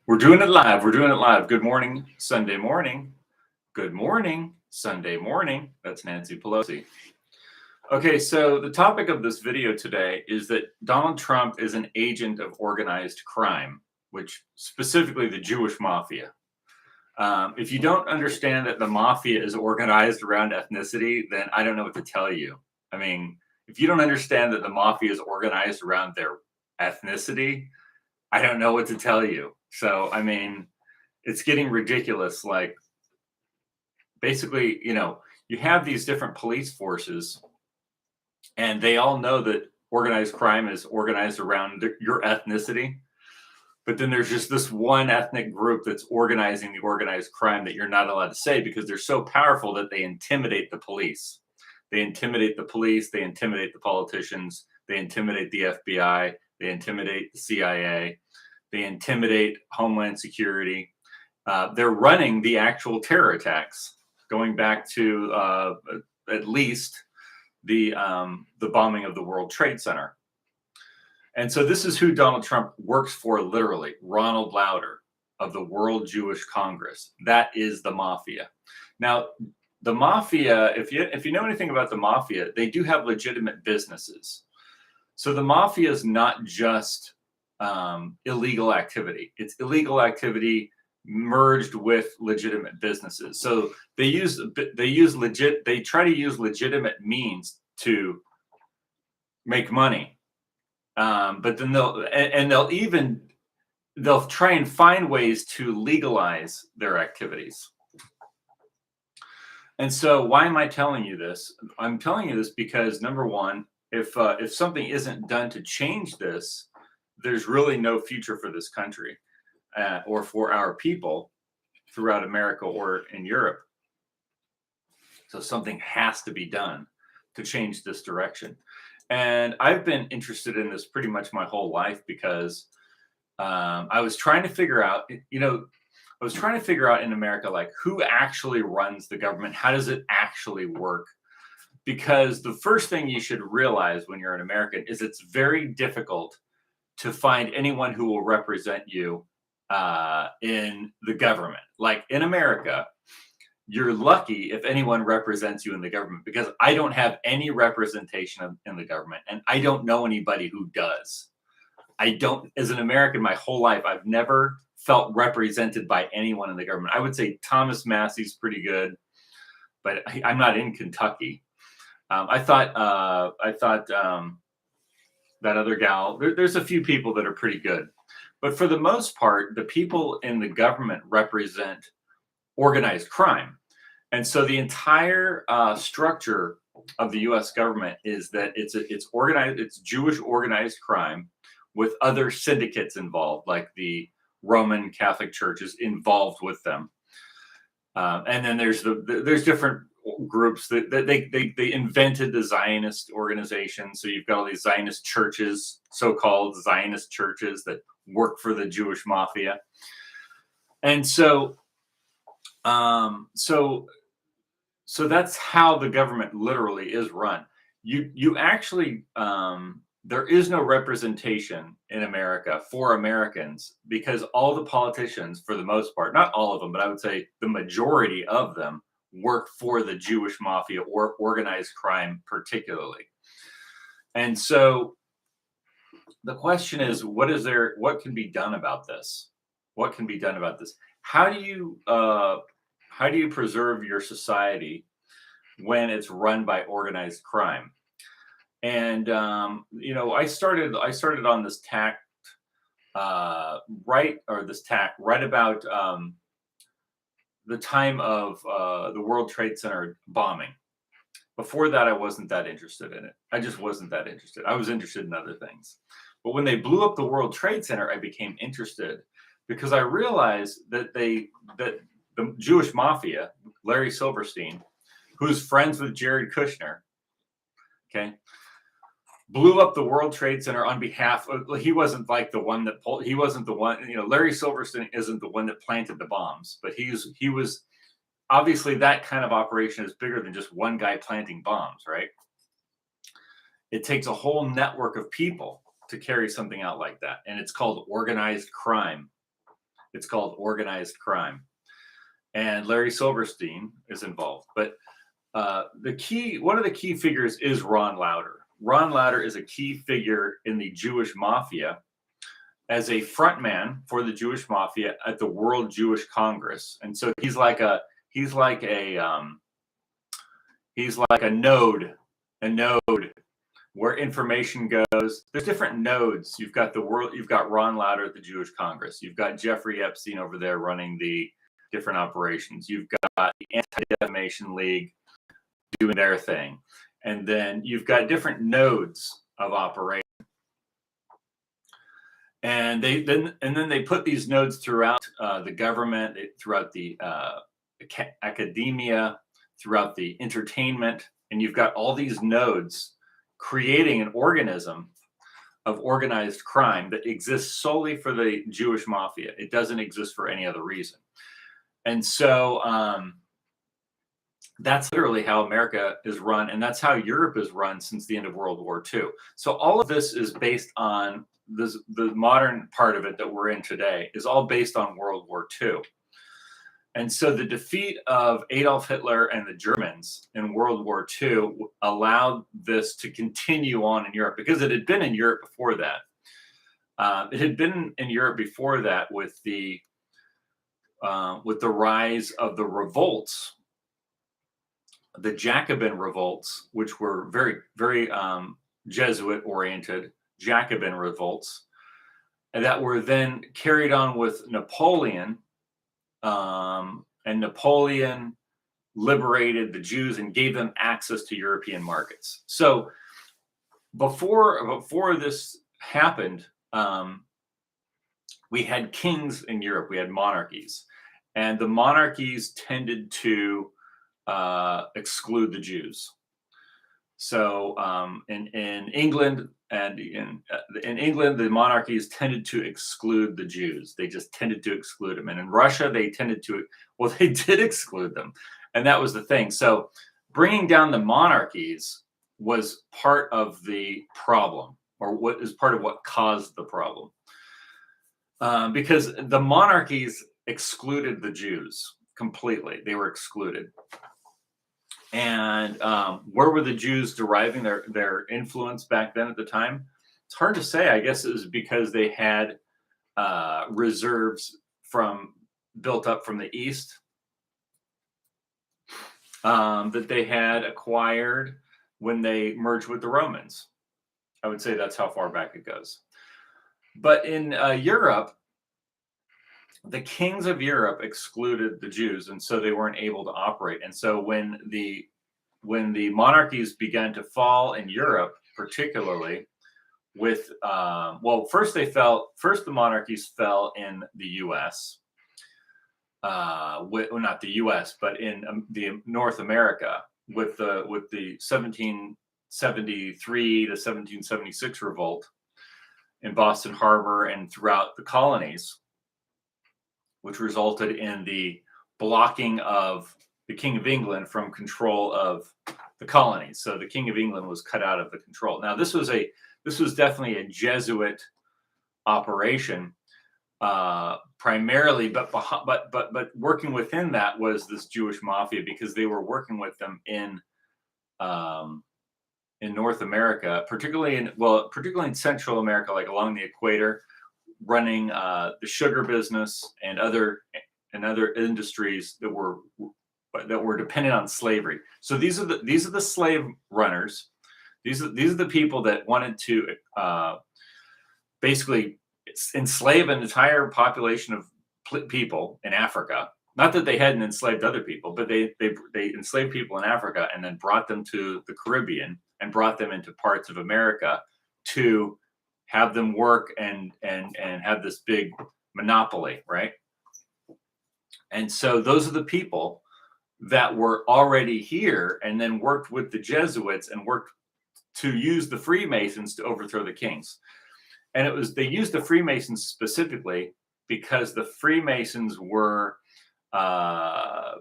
We're doing it live. We're doing it live. Good morning, Sunday morning. Good morning, Sunday morning. That's Nancy Pelosi. Okay, so the topic of this video today is that Donald Trump is an agent of organized crime, which specifically the Jewish mafia. If you don't understand that the mafia is organized around ethnicity, then I don't know what to tell you. I mean, if you don't understand that the mafia is organized around their ethnicity, I don't know what to tell you. So, I mean, it's getting ridiculous. Like, basically, you have these different police forces, and they all know that organized crime is organized around your ethnicity. But then there's just this one ethnic group that's organizing the organized crime that you're not allowed to say because they're so powerful that they intimidate the police. They intimidate the police, they intimidate the politicians, they intimidate the FBI, they intimidate the CIA, they intimidate Homeland Security. They're running the actual terror attacks, going back to at least the bombing of the World Trade Center. And so this is who Donald Trump works for, literally, Ronald Lauder of the World Jewish Congress. That is the mafia. Now, the mafia, if you know anything about the mafia, they do have legitimate businesses. So the mafia is not just illegal activity. It's illegal activity merged with legitimate businesses. So they try to use legitimate means to make money. But then they'll try and find ways to legalize their activities. And so why am I telling you this? I'm telling you this because, number one, if something isn't done to change this, there's really no future for this country or for our people throughout America or in Europe. So something has to be done to change this direction. And I've been interested in this pretty much my whole life because I was trying to figure out, in America, like, who actually runs the government? How does it actually work? Because the first thing you should realize when you're an American is it's very difficult to find anyone who will represent you in the government. Like, in America, you're lucky if anyone represents you in the government, because I don't have any representation in the government, and I don't know anybody who does. As an American, my whole life, I've never felt represented by anyone in the government. I would say Thomas Massey's pretty good, but I'm not in Kentucky. I thought that other gal, there's a few people that are pretty good. But for the most part, the people in the government represent organized crime. And so the entire structure of the U.S. government is that it's Jewish organized crime with other syndicates involved, like the Roman Catholic Church is involved with them. And then there's different groups that they invented the Zionist organization. So you've got all these Zionist churches, so-called Zionist churches, that work for the Jewish mafia. And so that's how the government literally is run. You actually, there is no representation in America for Americans, because all the politicians, for the most part, not all of them, but I would say the majority of them, work for the Jewish mafia or organized crime particularly. And so the question is, what can be done about this? What can be done about this? How do you preserve your society when it's run by organized crime? And I started on this tack right about the time of the World Trade Center bombing. Before that, I wasn't that interested in it. I just wasn't that interested. I was interested in other things. But when they blew up the World Trade Center, I became interested, because I realized that the Jewish mafia, Larry Silverstein, who's friends with Jared Kushner, okay, blew up the World Trade Center on behalf of, he wasn't like the one that he wasn't the one, Larry Silverstein isn't the one that planted the bombs, but he was obviously, that kind of operation is bigger than just one guy planting bombs, right? It takes a whole network of people to carry something out like that. And it's called organized crime. It's called organized crime. And Larry Silverstein is involved. But one of the key figures is Ron Lauder. Ron Lauder is a key figure in the Jewish mafia as a frontman for the Jewish mafia at the World Jewish Congress. And so he's like a node where information goes. There's different nodes. You've got Ron Lauder at the Jewish Congress. You've got Jeffrey Epstein over there running the different operations. You've got the Anti-Defamation League doing their thing. And then you've got different nodes of operation. And then they put these nodes throughout the government, throughout the academia, throughout the entertainment, and you've got all these nodes creating an organism of organized crime that exists solely for the Jewish mafia. It doesn't exist for any other reason. And so that's literally how America is run, and that's how Europe is run since the end of World War II. So all of this is based on the modern part of it that we're in today is all based on World War II. And so the defeat of Adolf Hitler and the Germans in World War II allowed this to continue on in Europe, because it had been in Europe before that. It had been in Europe before that with the rise of the revolts, the Jacobin revolts, which were very, very Jesuit-oriented Jacobin revolts, and that were then carried on with Napoleon. And Napoleon liberated the Jews and gave them access to European markets. So before this happened, we had kings in Europe. We had monarchies, and the monarchies tended to exclude the Jews. So in England and in England, the monarchies tended to exclude the Jews. They just tended to exclude them. And in Russia, they did exclude them. And that was the thing. So bringing down the monarchies was part of the problem, or what is part of what caused the problem. Because the monarchies excluded the Jews completely. They were excluded. And where were the Jews deriving their influence back then at the time? It's hard to say. I guess it was because they had reserves built up from the east that they had acquired when they merged with the Romans. I would say that's how far back it goes. But in Europe, the kings of Europe excluded the Jews, and so they weren't able to operate. And so when the monarchies began to fall in Europe, particularly with first the monarchies fell in the U.S. Not the U.S., but in the North America with the 1773 to 1776 revolt in Boston Harbor and throughout the colonies, which resulted in the blocking of the King of England from control of the colonies. So the King of England was cut out of the control. Now this was definitely a Jesuit operation, primarily, but working within that was this Jewish mafia, because they were working with them in North America, particularly in Central America, like along the equator, running the sugar business and other industries that were dependent on slavery. So these are the slave runners. These are the people that wanted to basically enslave an entire population of people in Africa. Not that they hadn't enslaved other people, but they enslaved people in Africa and then brought them to the Caribbean and brought them into parts of America to have them work and have this big monopoly, right? And so those are the people that were already here and then worked with the Jesuits and worked to use the Freemasons to overthrow the kings. And they used the Freemasons specifically because the Freemasons were a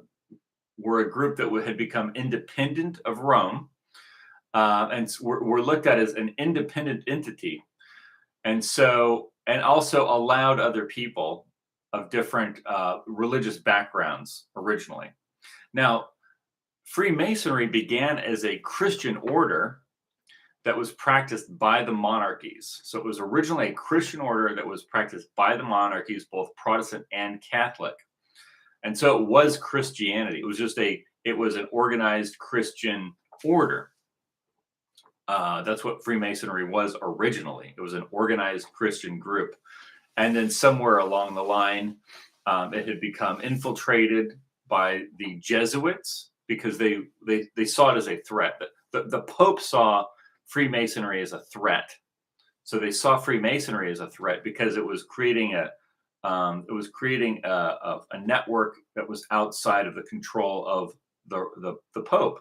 group that had become independent of Rome, and were looked at as an independent entity. And also allowed other people different religious backgrounds originally. Now, Freemasonry began as a Christian order that was practiced by the monarchies. So it was originally a Christian order that was practiced by the monarchies, both Protestant and Catholic. And so it was Christianity. It was an organized Christian order. That's what Freemasonry was originally. It was an organized Christian group. And then somewhere along the line, it had become infiltrated by the Jesuits because they saw it as a threat. The Pope saw Freemasonry as a threat. So they saw Freemasonry as a threat because it was creating a network that was outside of the control of the Pope.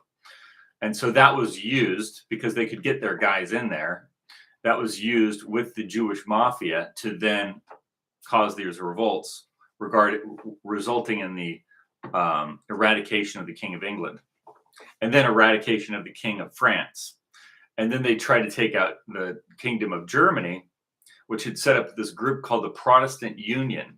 And so that was used because they could get their guys in there. That was used with the Jewish mafia to then cause these revolts, resulting in the eradication of the King of England, and then eradication of the King of France. And then they tried to take out the Kingdom of Germany, which had set up this group called the Protestant Union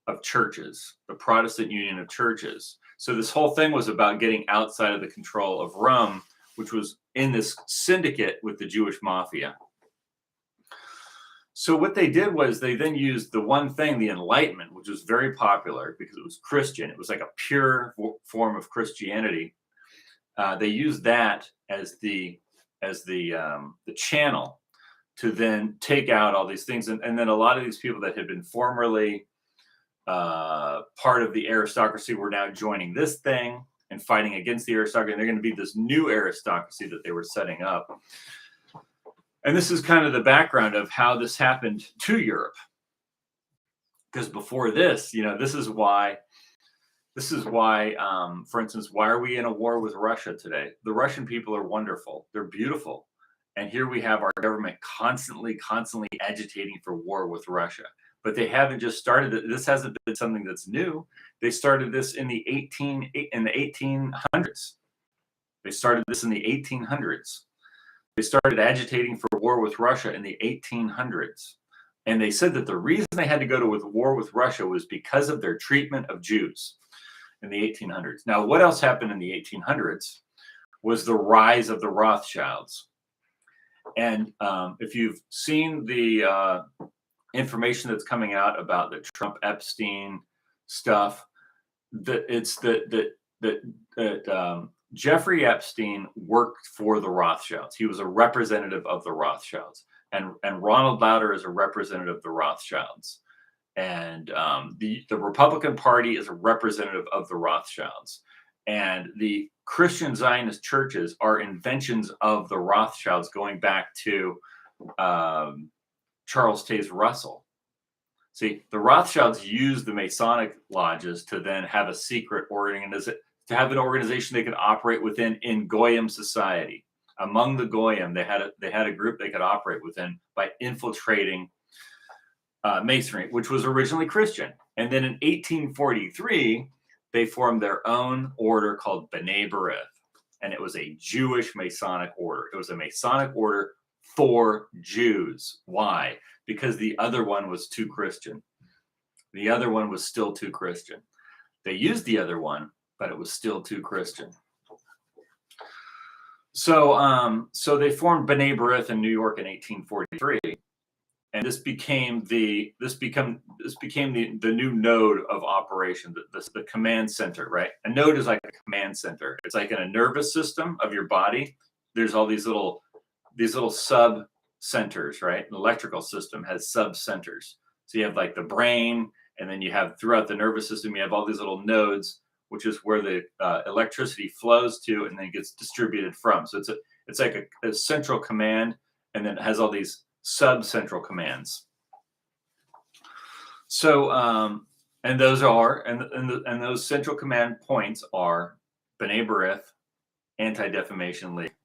of Churches, the Protestant Union of Churches. So this whole thing was about getting outside of the control of Rome, which was in this syndicate with the Jewish mafia. So what they did was they then used the one thing, the Enlightenment, which was very popular because it was Christian. It was like a pure form of Christianity. They used that as the channel to then take out all these things. And then a lot of these people that had been formerly part of the aristocracy were now joining this thing and fighting against the aristocracy. And they're going to be this new aristocracy that they were setting up. And this is kind of the background of how this happened to Europe. Because before this, this is why, for instance, why are we in a war with Russia today? The Russian people are wonderful. They're beautiful. And here we have our government constantly agitating for war with Russia. But they haven't just started it. This hasn't been something that's new. They started this in the 1800s. They started this in the 1800s. They started agitating for war with Russia in the 1800s. And they said that the reason they had to go to war with Russia was because of their treatment of Jews in the 1800s. Now, what else happened in the 1800s was the rise of the Rothschilds. And if you've seen the information that's coming out about the Trump Epstein stuff, that Jeffrey Epstein worked for the Rothschilds. He was a representative of the Rothschilds, and Ronald Lauder is a representative of the Rothschilds, and the Republican Party is a representative of the Rothschilds, and the Christian Zionist churches are inventions of the Rothschilds going back to Charles Taze Russell. See, the Rothschilds used the Masonic lodges to then have a secret organization, to have an organization they could operate within in Goyim society. Among the Goyim, they had a group they could operate within by infiltrating Masonry, which was originally Christian. And then in 1843, they formed their own order called B'nai B'rith, and it was a Jewish Masonic order. It was a Masonic order for Jews. Why? Because the other one was too Christian. The other one was still too Christian. They used the other one, but it was still too Christian. So they formed B'nai B'rith in New York in 1843, and this became the new node of operation, the command center, right? A node is like a command center. It's like in a nervous system of your body. There's all these little sub centers, right? The electrical system has sub centers. So you have like the brain, and then you have throughout the nervous system, you have all these little nodes, which is where the electricity flows to and then gets distributed from. So it's like a central command, and then it has all these sub-central commands. So and those central command points are B'nai B'rith, Anti-Defamation League.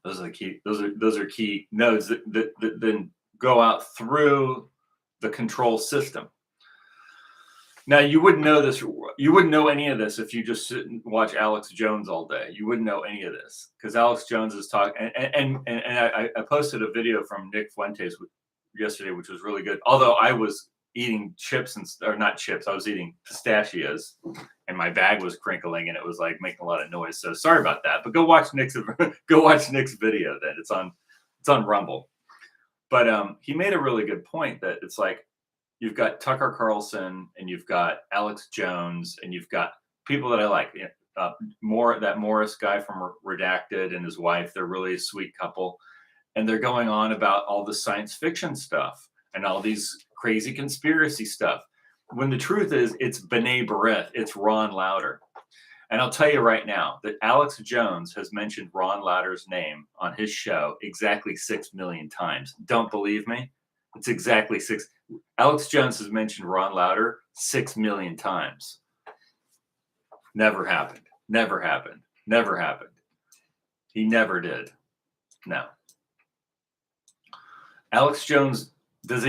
Those are the key. Those are key nodes that then go out through the control system. Now, you wouldn't know this. You wouldn't know any of this if you just sit and watch Alex Jones all day. You wouldn't know any of this because Alex Jones is talking. And I posted a video from Nick Fuentes yesterday, which was really good. Although eating chips or not chips. I was eating pistachios, and my bag was crinkling, and it was like making a lot of noise. So sorry about that. But go watch Nick's video. Then it's on Rumble. But he made a really good point that it's like you've got Tucker Carlson and you've got Alex Jones and you've got people that I like. That Morris guy from Redacted and his wife. They're really a sweet couple, and they're going on about all the science fiction stuff and all these crazy conspiracy stuff. When the truth is, it's B'nai B'rith, it's Ron Lauder. And I'll tell you right now that Alex Jones has mentioned Ron Lauder's name on his show exactly 6 million times. Don't believe me? It's exactly 6. Alex Jones has mentioned Ron Lauder 6 million times. Never happened. Never happened. Never happened. He never did. No. Alex Jones, does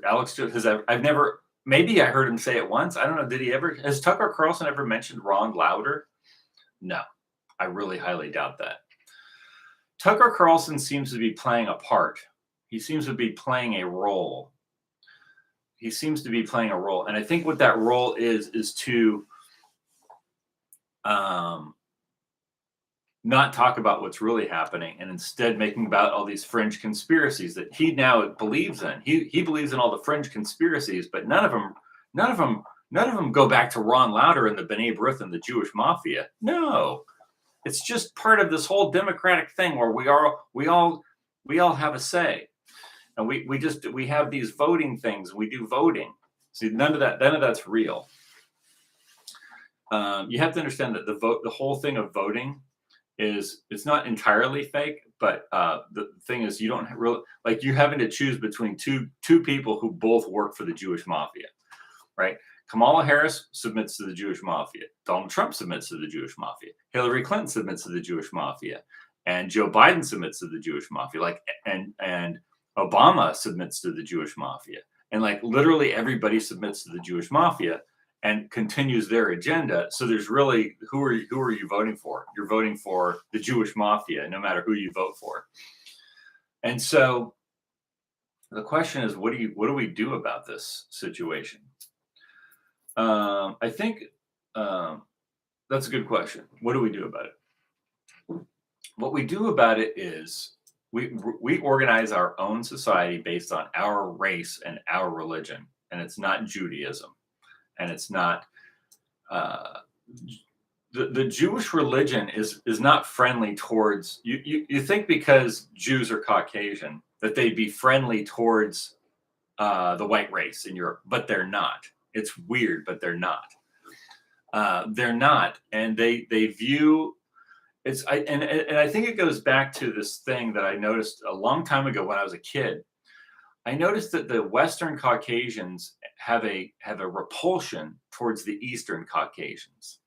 Alex Jones, I've never, maybe I heard him say it once. I don't know. Has Tucker Carlson ever mentioned Ron Lauder? No, I really highly doubt that. Tucker Carlson seems to be playing a part. He seems to be playing a role. And I think what that role is to not talk about what's really happening and instead making about all these fringe conspiracies that he now believes in. He believes in all the fringe conspiracies, but none of them go back to Ron Lauder and the B'nai B'rith and the Jewish mafia. No, it's just part of this whole democratic thing where we all have a say, and we have these voting things. We do voting. See, none of that's real. You have to understand that the whole thing of voting it's not entirely fake, but the thing is you don't really like you're having to choose between two people who both work for the Jewish mafia, right? Kamala Harris submits to the Jewish mafia. Donald Trump submits to the Jewish mafia. Hillary Clinton submits to the Jewish mafia, and Joe Biden submits to the Jewish mafia. Like and Obama submits to the Jewish mafia, and like literally everybody submits to the Jewish mafia and continues their agenda. So there's really who are you voting for? You're voting for the Jewish mafia, no matter who you vote for. And so the question is, what do we do about this situation? I think that's a good question. What do we do about it? What we do about it is we organize our own society based on our race and our religion, and it's not Judaism. And it's not the Jewish religion is not friendly towards you. You think because Jews are Caucasian that they'd be friendly towards the white race in Europe, but they're not. It's weird, but they're not. They're not, and they view it's. And I think it goes back to this thing that I noticed a long time ago when I was a kid. I noticed that the Western Caucasians have a repulsion towards the Eastern Caucasians.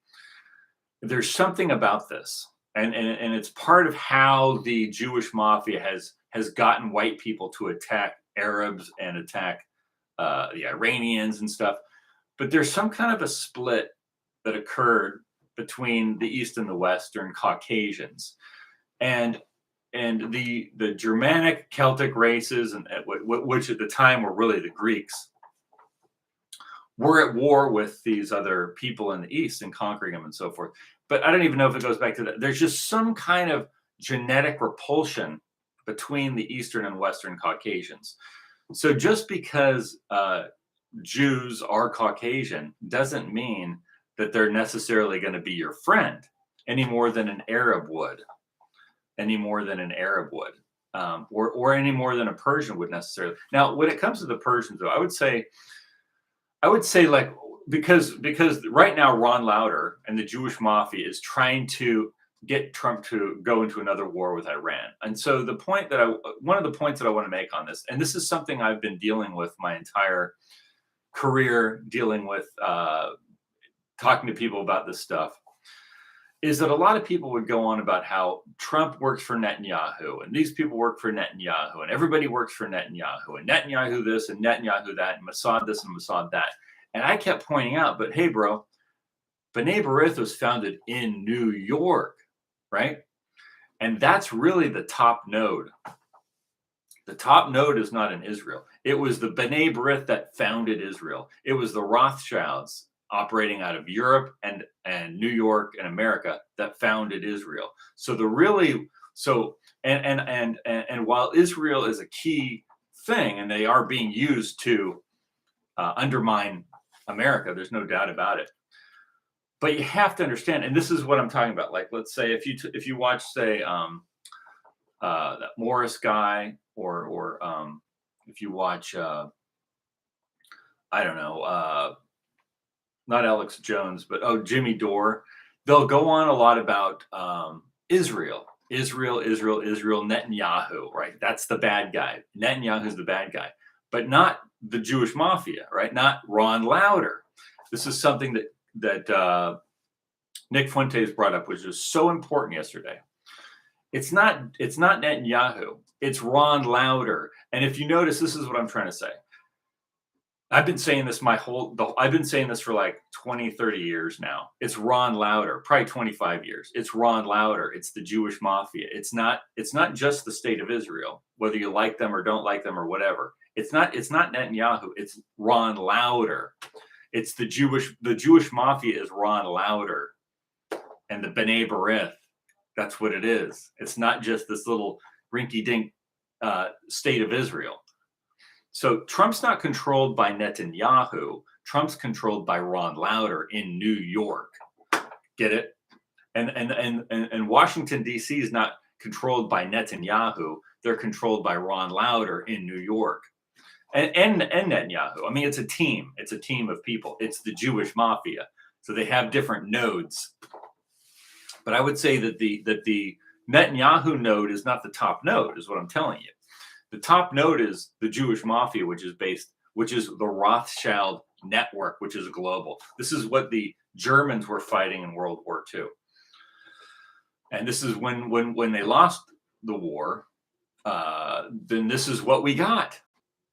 There's something about this, and it's part of how the Jewish mafia has gotten white people to attack Arabs and attack the Iranians and stuff. But there's some kind of a split that occurred between the East and the Western Caucasians, and the Germanic Celtic races, and which at the time were really the Greeks, were at war with these other people in the East and conquering them and so forth. But I don't even know if it goes back to that. There's just some kind of genetic repulsion between the Eastern and Western Caucasians. So just because Jews are Caucasian doesn't mean that they're necessarily going to be your friend any more than an Arab would. Or any more than a Persian would necessarily. Now, when it comes to the Persians, though, I would say like because right now Ron Lauder and the Jewish mafia is trying to get Trump to go into another war with Iran. And so one of the points that I want to make on this, and this is something I've been dealing with my entire career, dealing with talking to people about this stuff, is that a lot of people would go on about how Trump works for Netanyahu, and these people work for Netanyahu, and everybody works for Netanyahu, and Netanyahu this, and Netanyahu that, and Mossad this, and Mossad that. And I kept pointing out, but hey, bro, B'nai B'rith was founded in New York, right? And that's really the top node. The top node is not in Israel. It was the B'nai B'rith that founded Israel. It was the Rothschilds operating out of Europe and New York and America that founded Israel. So the really so and while Israel is a key thing and they are being used to undermine America, there's no doubt about it. But you have to understand, and this is what I'm talking about. Like, let's say if you watch, say, that Morris guy, or if you watch, I don't know, not Alex Jones, but Jimmy Dore, they'll go on a lot about Israel, Netanyahu, right? That's the bad guy. Netanyahu's the bad guy, but not the Jewish mafia, right? Not Ron Lauder. This is something that Nick Fuentes brought up, which was so important yesterday. It's not Netanyahu. It's Ron Lauder. And if you notice, this is what I'm trying to say. I've been saying this I've been saying this for like 20, 30 years now. It's Ron Lauder, probably 25 years. It's Ron Lauder. It's the Jewish mafia. It's not just the state of Israel, whether you like them or don't like them or whatever. It's not Netanyahu. It's Ron Lauder. It's the Jewish mafia is Ron Lauder and the B'nai B'rith. That's what it is. It's not just this little rinky-dink state of Israel. So Trump's not controlled by Netanyahu. Trump's controlled by Ron Lauder in New York. Get it? And Washington, D.C. is not controlled by Netanyahu. They're controlled by Ron Lauder in New York. And Netanyahu. I mean, it's a team. It's a team of people. It's the Jewish mafia. So they have different nodes. But I would say that the Netanyahu node is not the top node, is what I'm telling you. The top node is the Jewish mafia, which is the Rothschild network, which is global. This is what the Germans were fighting in World War II. And this is when they lost the war, then this is what we got.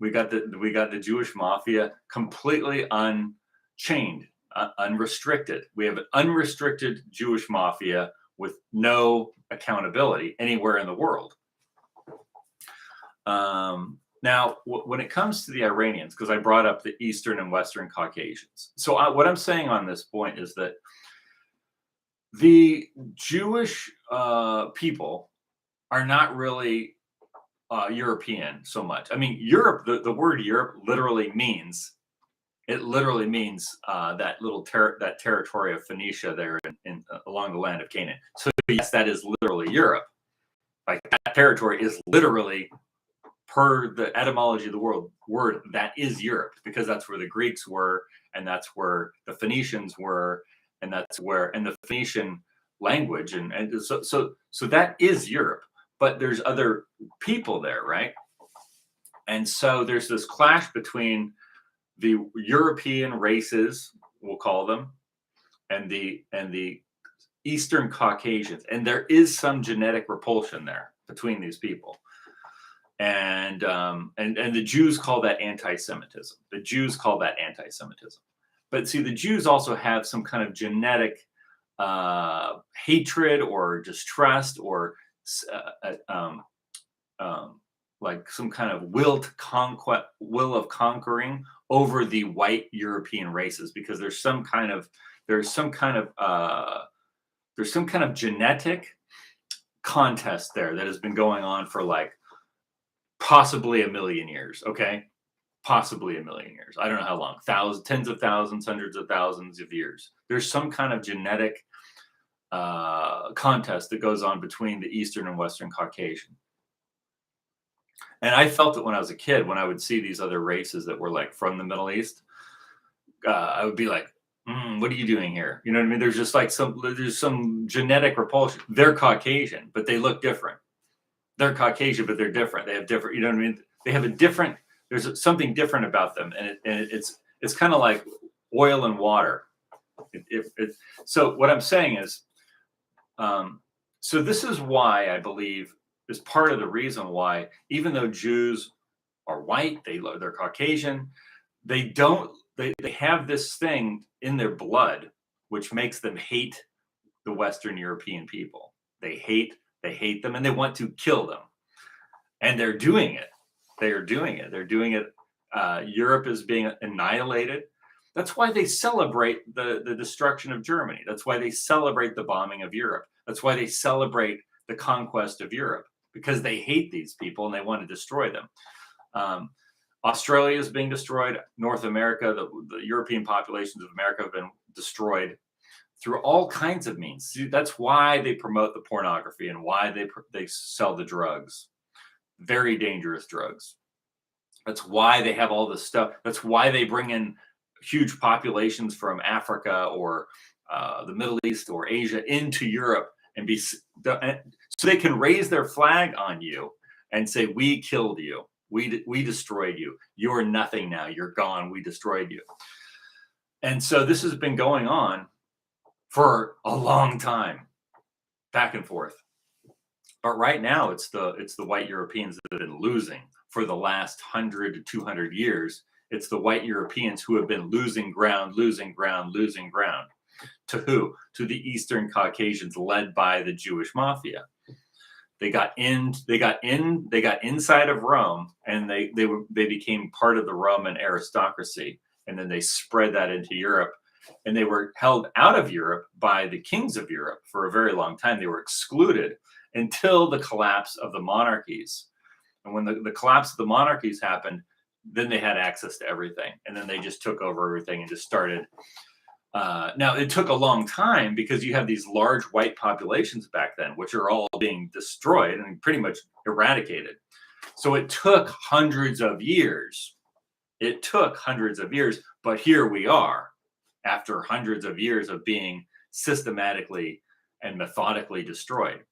We got the Jewish mafia completely unchained, unrestricted. We have an unrestricted Jewish mafia with no accountability anywhere in the world. Now, when it comes to the Iranians, because I brought up the Eastern and Western Caucasians. So what I'm saying on this point is that the Jewish people are not really European so much. I mean, Europe, the word Europe literally means that little that territory of Phoenicia there in along the land of Canaan. So yes, that is literally Europe. Like that territory is literally, per the etymology of the word, that is Europe, because that's where the Greeks were, and that's where the Phoenicians were, and that's where, and the Phoenician language, and so that is Europe. But there's other people there, right? And so there's this clash between the European races, we'll call them, and the Eastern Caucasians, and there is some genetic repulsion there between these people. And the Jews call that anti-Semitism. The Jews call that anti-Semitism. But see, the Jews also have some kind of genetic hatred or distrust or like some kind of will of conquering over the white European races, because there's some kind of genetic contest there that has been going on for like possibly 1 million years. Okay, possibly 1 million years. I don't know how long. Tens of thousands, hundreds of thousands of years. There's some kind of genetic contest that goes on between the Eastern and Western Caucasian. And I felt it when I was a kid, when I would see these other races that were like from the Middle East. I would be like, what are you doing here? You know what I mean? There's just like there's some genetic repulsion. They're Caucasian, but they look different. They're Caucasian, but they're different. They have different, you know what I mean? They have a different, there's something different about them. And it's kind of like oil and water. So what I'm saying is, so this is why I believe is part of the reason why, even though Jews are white, they're Caucasian, they have this thing in their blood which makes them hate the Western European people. They hate them, and they want to kill them. And they're doing it. They are doing it. They're doing it Europe is being annihilated. That's why they celebrate the destruction of Germany. That's why they celebrate the bombing of Europe. That's why they celebrate the conquest of Europe, because they hate these people and they want to destroy them. Australia is being destroyed. North America, the European populations of America have been destroyed through all kinds of means. See, that's why they promote the pornography and why they sell the drugs, very dangerous drugs. That's why they have all this stuff. That's why they bring in huge populations from Africa or the Middle East or Asia into Europe and so they can raise their flag on you and say, we killed you. We destroyed you. You're nothing now. You're gone. We destroyed you. And so this has been going on for a long time, back and forth. But right now, it's the white Europeans that have been losing for the last 100 to 200 years. It's the white Europeans who have been losing ground. To who? To the Eastern Caucasians, led by the Jewish mafia. They got inside of Rome, and they became part of the Roman aristocracy, and then they spread that into Europe, and they were held out of Europe by the kings of Europe for a very long time. They were excluded until the collapse of the monarchies. And when the collapse of the monarchies happened, then they had access to everything, and then they just took over everything and just started. Now, it took a long time because you have these large white populations back then, which are all being destroyed and pretty much eradicated. So it took hundreds of years. But here we are after hundreds of years of being systematically and methodically destroyed,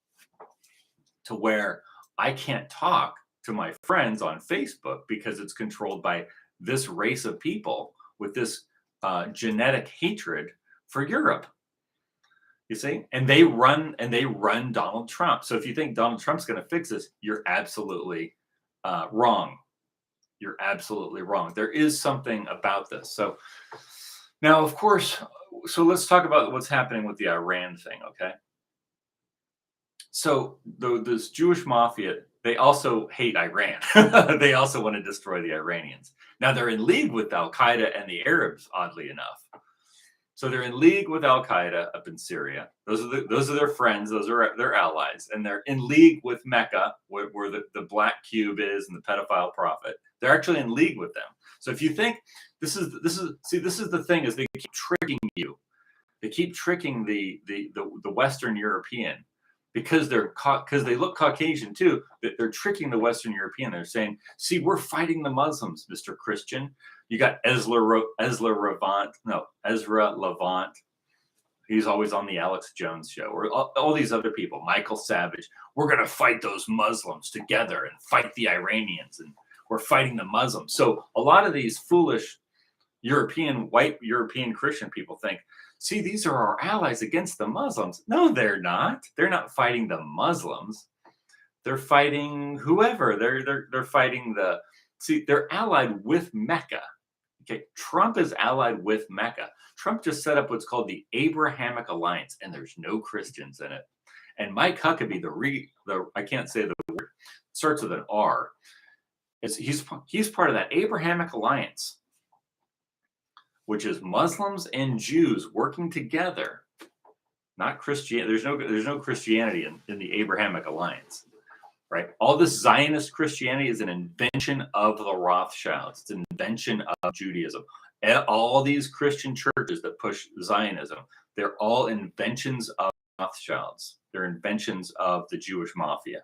to where I can't talk to my friends on Facebook because it's controlled by this race of people with this genetic hatred for Europe. You see, and they run Donald Trump. So if you think Donald Trump's going to fix this, you're absolutely wrong. You're absolutely wrong. There is something about this. So now, of course, so let's talk about what's happening with the Iran thing. Okay. So this Jewish mafia, they also hate Iran. They also want to destroy the Iranians. Now they're in league with Al Qaeda and the Arabs, oddly enough. So they're in league with Al Qaeda up in Syria. Those are their friends. Those are their allies, and they're in league with Mecca, where the black cube is and the pedophile prophet. They're actually in league with them. So if you think this is the thing, is they keep tricking you. They keep tricking the Western European. Because they look Caucasian too, that they're tricking the Western European. They're saying, "See, we're fighting the Muslims, Mr. Christian." You got Ezra Levant. He's always on the Alex Jones show, or all these other people. Michael Savage. We're gonna fight those Muslims together and fight the Iranians, and we're fighting the Muslims. So a lot of these foolish white European Christian people think, see, these are our allies against the Muslims. No, they're not. They're not fighting the Muslims. They're fighting whoever. They're fighting they're allied with Mecca. Okay, Trump is allied with Mecca. Trump just set up what's called the Abrahamic Alliance, and there's no Christians in it. And Mike Huckabee, I can't say the word, it starts with an R. He's part of that Abrahamic Alliance, which is Muslims and Jews working together, not Christianity. There's no Christianity in the Abrahamic Alliance, right? All this Zionist Christianity is an invention of the Rothschilds. It's an invention of Judaism. All these Christian churches that push Zionism, they're all inventions of Rothschilds. They're inventions of the Jewish mafia.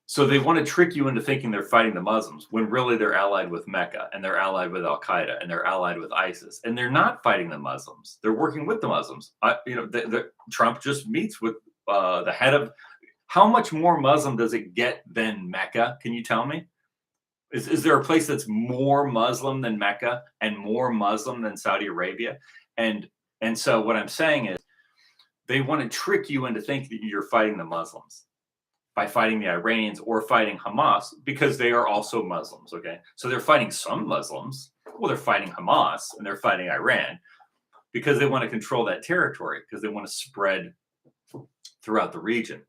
So they want to trick you into thinking they're fighting the Muslims when really they're allied with Mecca, and they're allied with Al Qaeda, and they're allied with ISIS, and they're not fighting the Muslims. They're working with the Muslims. Trump just meets with the head of. How much more Muslim does it get than Mecca? Can you tell me? Is there a place that's more Muslim than Mecca and more Muslim than Saudi Arabia? And so what I'm saying is, they want to trick you into thinking that you're fighting the Muslims by fighting the Iranians or fighting Hamas, because they are also Muslims, okay? So they're fighting some Muslims. Well, they're fighting Hamas and they're fighting Iran because they want to control that territory, because they want to spread throughout the region.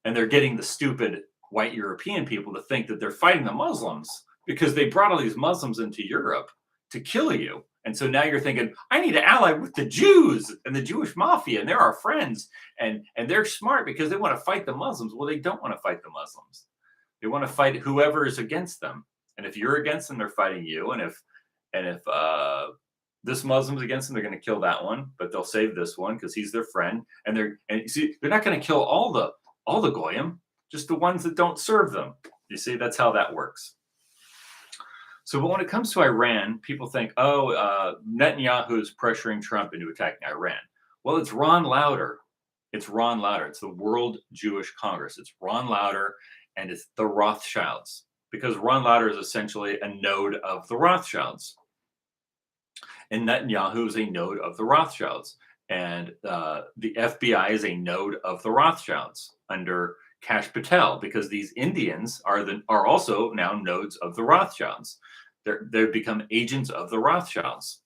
And they're getting the stupid white European people to think that they're fighting the Muslims because they brought all these Muslims into Europe to kill you. And so now you're thinking, I need to ally with the Jews and the Jewish mafia, and they're our friends, and they're smart because they want to fight the Muslims. Well, they don't want to fight the Muslims. They want to fight whoever is against them. And if you're against them, they're fighting you. And if this Muslim's against them, they're going to kill that one, but they'll save this one because he's their friend. And you see, they're not going to kill all the goyim, just the ones that don't serve them. You see, that's how that works. So, but when it comes to Iran, people think, Netanyahu is pressuring Trump into attacking Iran. Well, it's Ron Lauder. It's Ron Lauder. It's the World Jewish Congress. It's Ron Lauder, and it's the Rothschilds, because Ron Lauder is essentially a node of the Rothschilds. And Netanyahu is a node of the Rothschilds. And the FBI is a node of the Rothschilds under Kash Patel, because these Indians are also now nodes of the Rothschilds. They've become agents of the Rothschilds.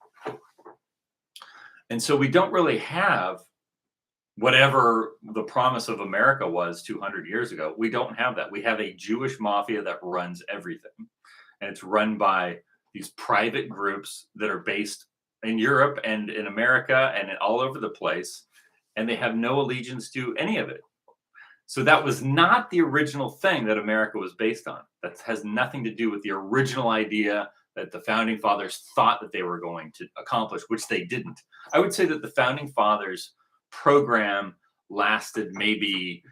And so we don't really have whatever the promise of America was 200 years ago. We don't have that. We have a Jewish mafia that runs everything. And it's run by these private groups that are based in Europe and in America and all over the place. And they have no allegiance to any of it. So that was not the original thing that America was based on. That has nothing to do with the original idea that the founding fathers thought that they were going to accomplish, which they didn't. I would say that the founding fathers program lasted maybe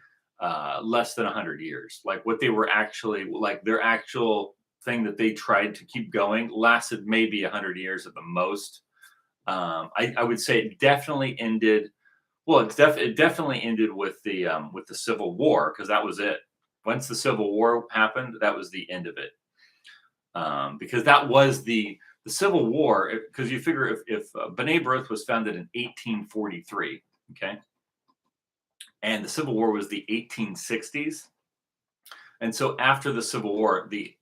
less than 100 years. Like what they were actually, like their actual thing that they tried to keep going lasted maybe 100 years at the most. I would say it definitely ended. Well, it definitely ended with the Civil War, because that was it. Once the Civil War happened, that was the end of it. Because that was the Civil War. Because you figure if B'nai B'rith was founded in 1843, okay, and the Civil War was the 1860s, and so after the Civil War, the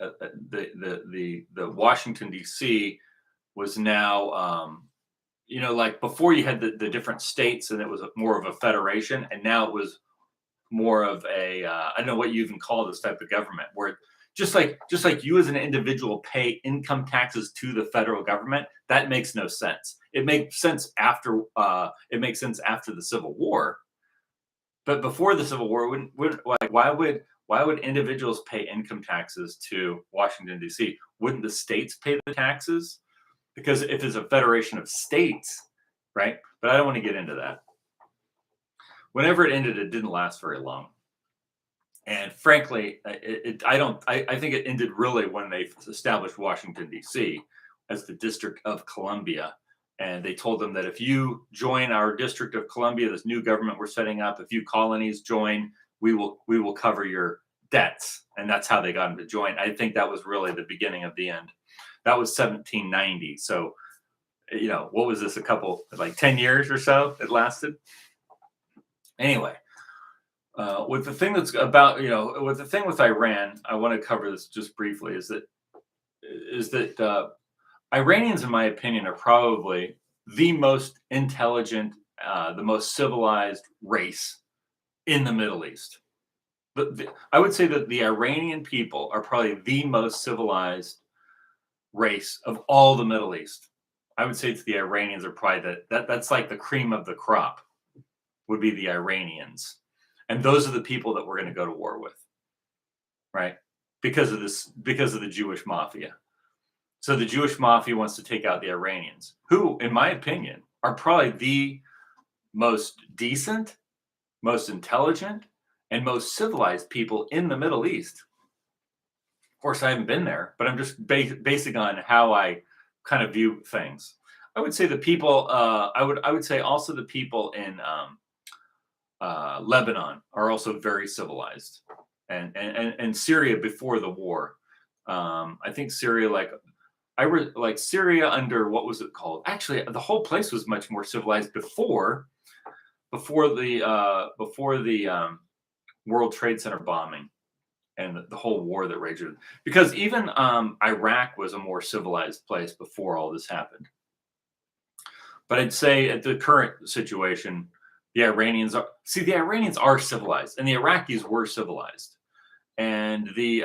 Washington D.C. was now. Like before you had the different states and it was more of a federation, and now it was more of a, I don't know what you even call this type of government, where just like you as an individual pay income taxes to the federal government. That makes no sense. It makes sense after the Civil War, but before the Civil War, why would individuals pay income taxes to Washington D.C.? Wouldn't the states pay the taxes? Because if it's a federation of states, right? But I don't want to get into that. Whenever it ended, it didn't last very long. And frankly, I think it ended really when they established Washington, D.C. as the District of Columbia. And they told them that if you join our District of Columbia, this new government we're setting up, if you colonies join, we will cover your debts. And that's how they got them to join. I think that was really the beginning of the end. That was 1790. So, what was this? 10 years or so it lasted. Anyway, with the thing that's about, with the thing with Iran, I want to cover this just briefly, is that Iranians, in my opinion, are probably the most intelligent, the most civilized race in the Middle East. I would say that the Iranian people are probably the most civilized race of all the Middle East. I would say the Iranians are probably that's like the cream of the crop, would be the Iranians. And those are the people that we're going to go to war with, right? Because of the Jewish mafia. So the Jewish mafia wants to take out the Iranians, who, in my opinion, are probably the most decent, most intelligent, and most civilized people in the Middle East. Of course, I haven't been there, but I'm just basing on how I kind of view things. I would say the people. I would say also the people in Lebanon are also very civilized, and Syria before the war. I think Syria, like Syria under, what was it called? Actually, the whole place was much more civilized before the World Trade Center bombing and the whole war that raged. Because even Iraq was a more civilized place before all this happened. But I'd say at the current situation, the Iranians are civilized, and the Iraqis were civilized, and the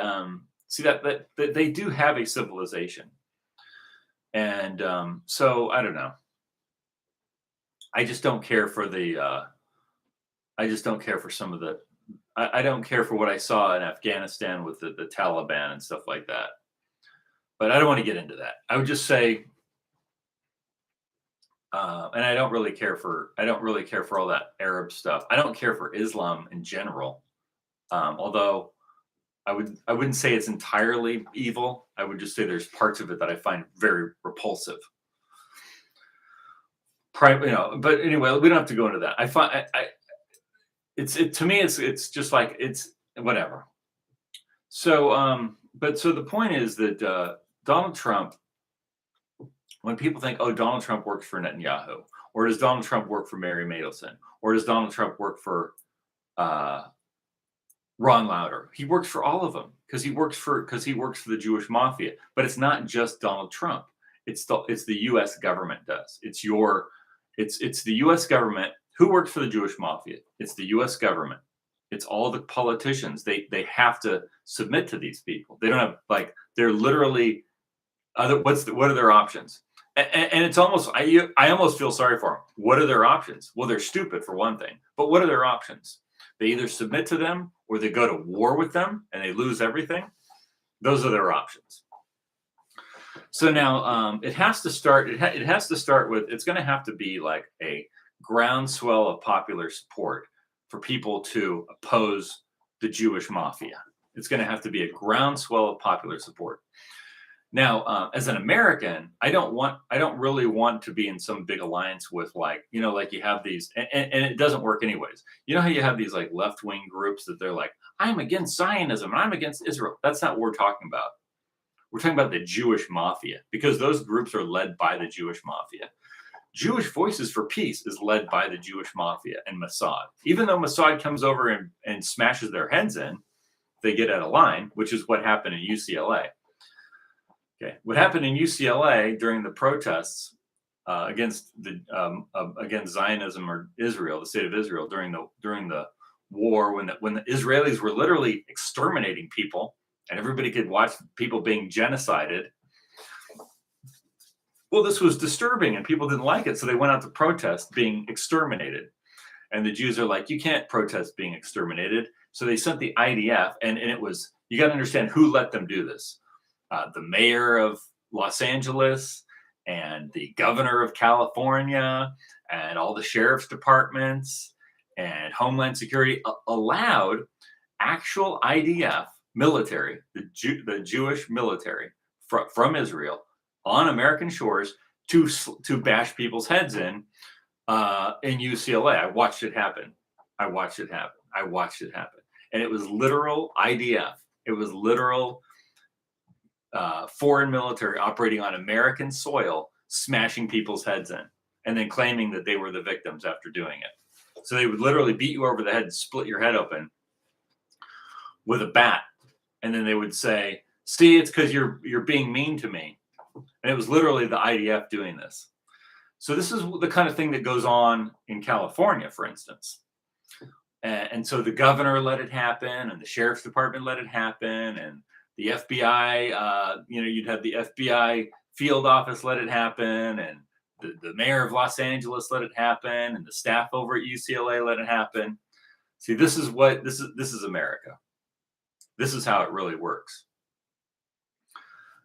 See that they do have a civilization, and so I don't know. I just don't care for the. I just don't care for some of the. I don't care for what I saw in Afghanistan with the Taliban and stuff like that. But I don't want to get into that. I would just say, and I don't really care for. I don't really care for all that Arab stuff. I don't care for Islam in general. Although I wouldn't say it's entirely evil. I would just say there's parts of it that I find very repulsive. But anyway, we don't have to go into that. I find to me it's just like it's whatever. So so the point is that Donald Trump, when people think, oh, Donald Trump works for Netanyahu, or does Donald Trump work for Mary Madelson, or does Donald Trump work for Ron Lauder? He works for all of them because he works for the Jewish mafia. But it's not just Donald Trump. It's the U.S. government does. It's the U.S. government who works for the Jewish mafia. It's the U.S. government. It's all the politicians. They have to submit to these people. They don't have they're literally what are their options? And it's almost I almost feel sorry for them. What are their options? Well, they're stupid for one thing. But what are their options? They either submit to them or they go to war with them and they lose everything. Those are their options. So now it has to start. It has to start with. It's going to have to be like a groundswell of popular support for people to oppose the Jewish mafia. It's going to have to be a groundswell of popular support. Now, as an American, I don't really want to be in some big alliance with like you have these, and it doesn't work anyways. You know how you have these like left-wing groups that they're like, I'm against Zionism, I'm against Israel. That's not what we're talking about. We're talking about the Jewish mafia because those groups are led by the Jewish mafia. Jewish Voices for Peace is led by the Jewish mafia and Mossad. Even though Mossad comes over and smashes their heads in, they get out of line, which is what happened in UCLA. Okay, what happened in UCLA during the protests against Zionism or Israel, the state of Israel during the war, when the Israelis were literally exterminating people, and everybody could watch people being genocided. Well, this was disturbing, and people didn't like it, so they went out to protest being exterminated. And the Jews are like, you can't protest being exterminated. So they sent the IDF, and it was, you got to understand who let them do this. The mayor of Los Angeles and the governor of California and all the sheriff's departments and Homeland Security allowed actual IDF military, the Jewish military from Israel on American shores to bash people's heads in UCLA. I watched it happen. And it was literal IDF. It was literal foreign military operating on American soil, smashing people's heads in, and then claiming that they were the victims after doing it. So they would literally beat you over the head and split your head open with a bat. And then they would say, see, it's because you're being mean to me. And it was literally the IDF doing this. So this is the kind of thing that goes on in California, for instance. And so the governor let it happen, and the sheriff's department let it happen, and the FBI, you'd have the FBI field office let it happen, and the mayor of Los Angeles let it happen, and the staff over at UCLA let it happen. See, this is America. This is how it really works.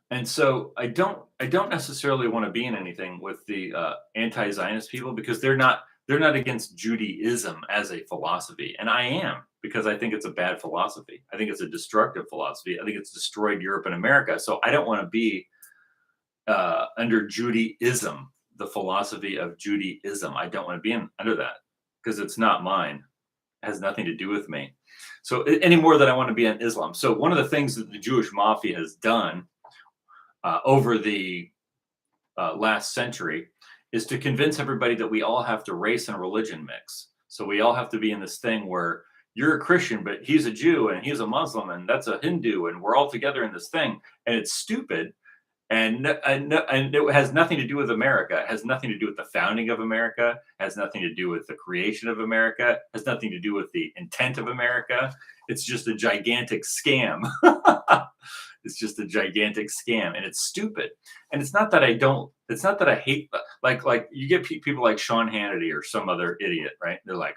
And so I don't necessarily want to be in anything with the anti-Zionist people because they're not against Judaism as a philosophy, and I am, because I think it's a bad philosophy. I think it's a destructive philosophy. I think it's destroyed Europe and America. So I don't want to be under Judaism, the philosophy of Judaism. I don't want to be under that because it's not mine. It has nothing to do with me. So any more than I want to be on Islam. So one of the things that the Jewish mafia has done over the last century is to convince everybody that we all have to race and religion mix. So we all have to be in this thing where you're a Christian, but he's a Jew and he's a Muslim and that's a Hindu, and we're all together in this thing. And it's stupid. And it has nothing to do with America. It has nothing to do with the founding of America. It has nothing to do with the creation of America. It has nothing to do with the intent of America. It's just a gigantic scam. It's just a gigantic scam, and it's stupid. And it's not that I don't. It's not that I hate. Like you get people like Sean Hannity or some other idiot, right? They're like,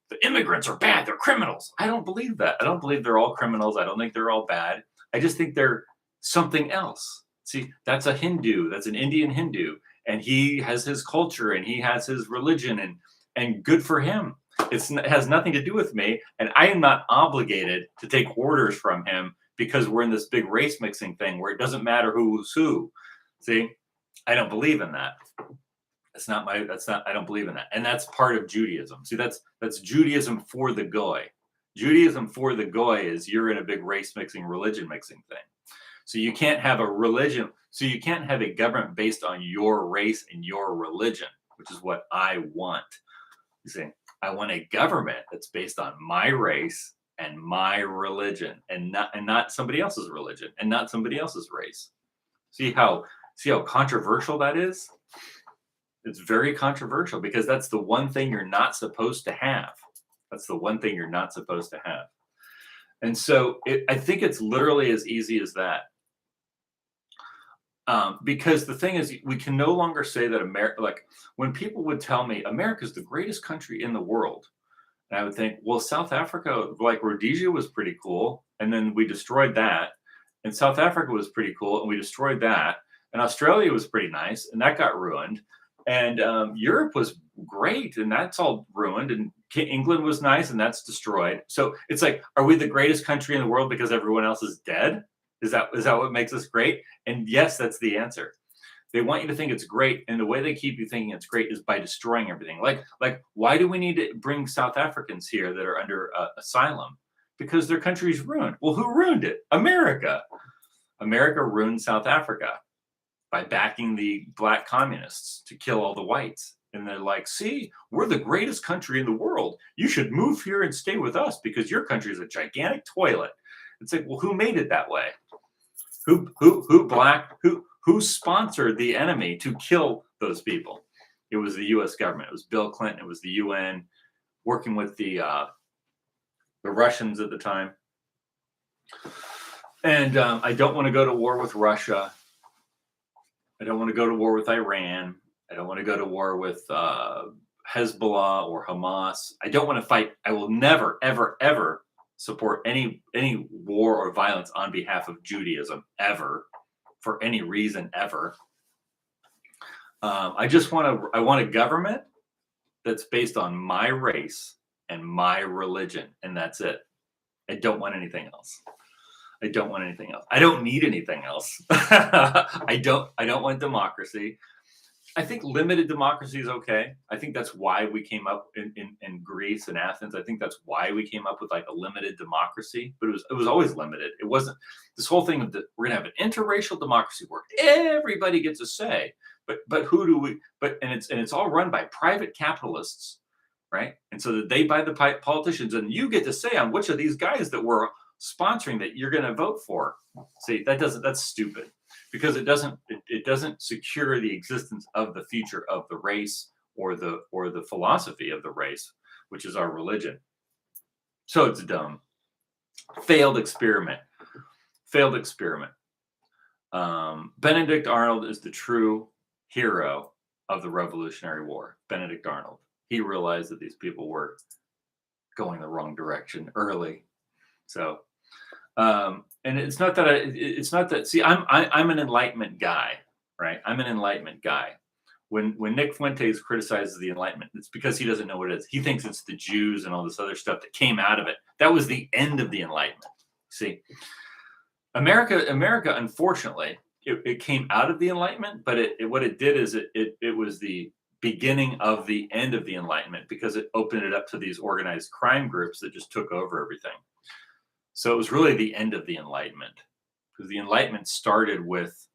the immigrants are bad. They're criminals. I don't believe that. I don't believe they're all criminals. I don't think they're all bad. I just think they're something else. See, that's a Hindu. That's an Indian Hindu, and he has his culture and he has his religion, and good for him. It has nothing to do with me, and I am not obligated to take orders from him because we're in this big race mixing thing where it doesn't matter who's who. See, I don't believe in that. I don't believe in that. And that's part of Judaism. See, that's Judaism for the goy. Judaism for the goy is you're in a big race mixing, religion mixing thing. So you can't have a religion. So you can't have a government based on your race and your religion, which is what I want. You see, I want a government that's based on my race and my religion, and not somebody else's religion and not somebody else's race. See how controversial that is? It's very controversial because that's the one thing you're not supposed to have. That's the one thing you're not supposed to have. And so I think it's literally as easy as that. Because the thing is, we can no longer say that America, like when people would tell me America is the greatest country in the world, and I would think, well, South Africa, like Rhodesia was pretty cool, and then we destroyed that, and South Africa was pretty cool, and we destroyed that, and Australia was pretty nice, and that got ruined, and Europe was great, and that's all ruined, and England was nice, and that's destroyed. So it's like, are we the greatest country in the world because everyone else is dead? Is that what makes us great? And yes, that's the answer. They want you to think it's great, and the way they keep you thinking it's great is by destroying everything. Like why do we need to bring South Africans here that are under asylum? Because their country's ruined. Well, who ruined it? America. America ruined South Africa by backing the black communists to kill all the whites. And they're like, see, we're the greatest country in the world. You should move here and stay with us because your country is a gigantic toilet. It's like, well, who made it that way? Who sponsored the enemy to kill those people? It was the U.S. government. It was Bill Clinton. It was the UN working with the Russians at the time. And I don't want to go to war with Russia. I don't want to go to war with Iran. I don't want to go to war with Hezbollah or Hamas. I don't want to fight. I will never, ever, ever support any war or violence on behalf of Judaism ever, for any reason ever. I want a government that's based on my race and my religion, and that's it. I don't want anything else. I don't want anything else. I don't need anything else. I don't want democracy. I think limited democracy is okay. I think that's why we came up in Greece and Athens. I think that's why we came up with like a limited democracy, but it was always limited. It wasn't this whole thing of we're gonna have an interracial democracy where everybody gets a say, but who do we? And it's all run by private capitalists, right? And so that they buy the politicians, and you get to say on which of these guys that we're sponsoring that you're going to vote for. See, that's stupid. Because it doesn't secure the existence of the future of the race or the philosophy of the race, which is our religion. So it's dumb. Failed experiment. Benedict Arnold is the true hero of the Revolutionary War. Benedict Arnold. He realized that these people were going the wrong direction early. So and it's not that see, I'm an Enlightenment guy, right? I'm an Enlightenment guy. When Nick Fuentes criticizes the Enlightenment, it's because he doesn't know what it is. He thinks it's the Jews and all this other stuff that came out of it. That was the end of the Enlightenment. See, America, unfortunately, it came out of the Enlightenment, but what it did is it was the beginning of the end of the Enlightenment because it opened it up to these organized crime groups that just took over everything. So it was really the end of the Enlightenment, because the Enlightenment started with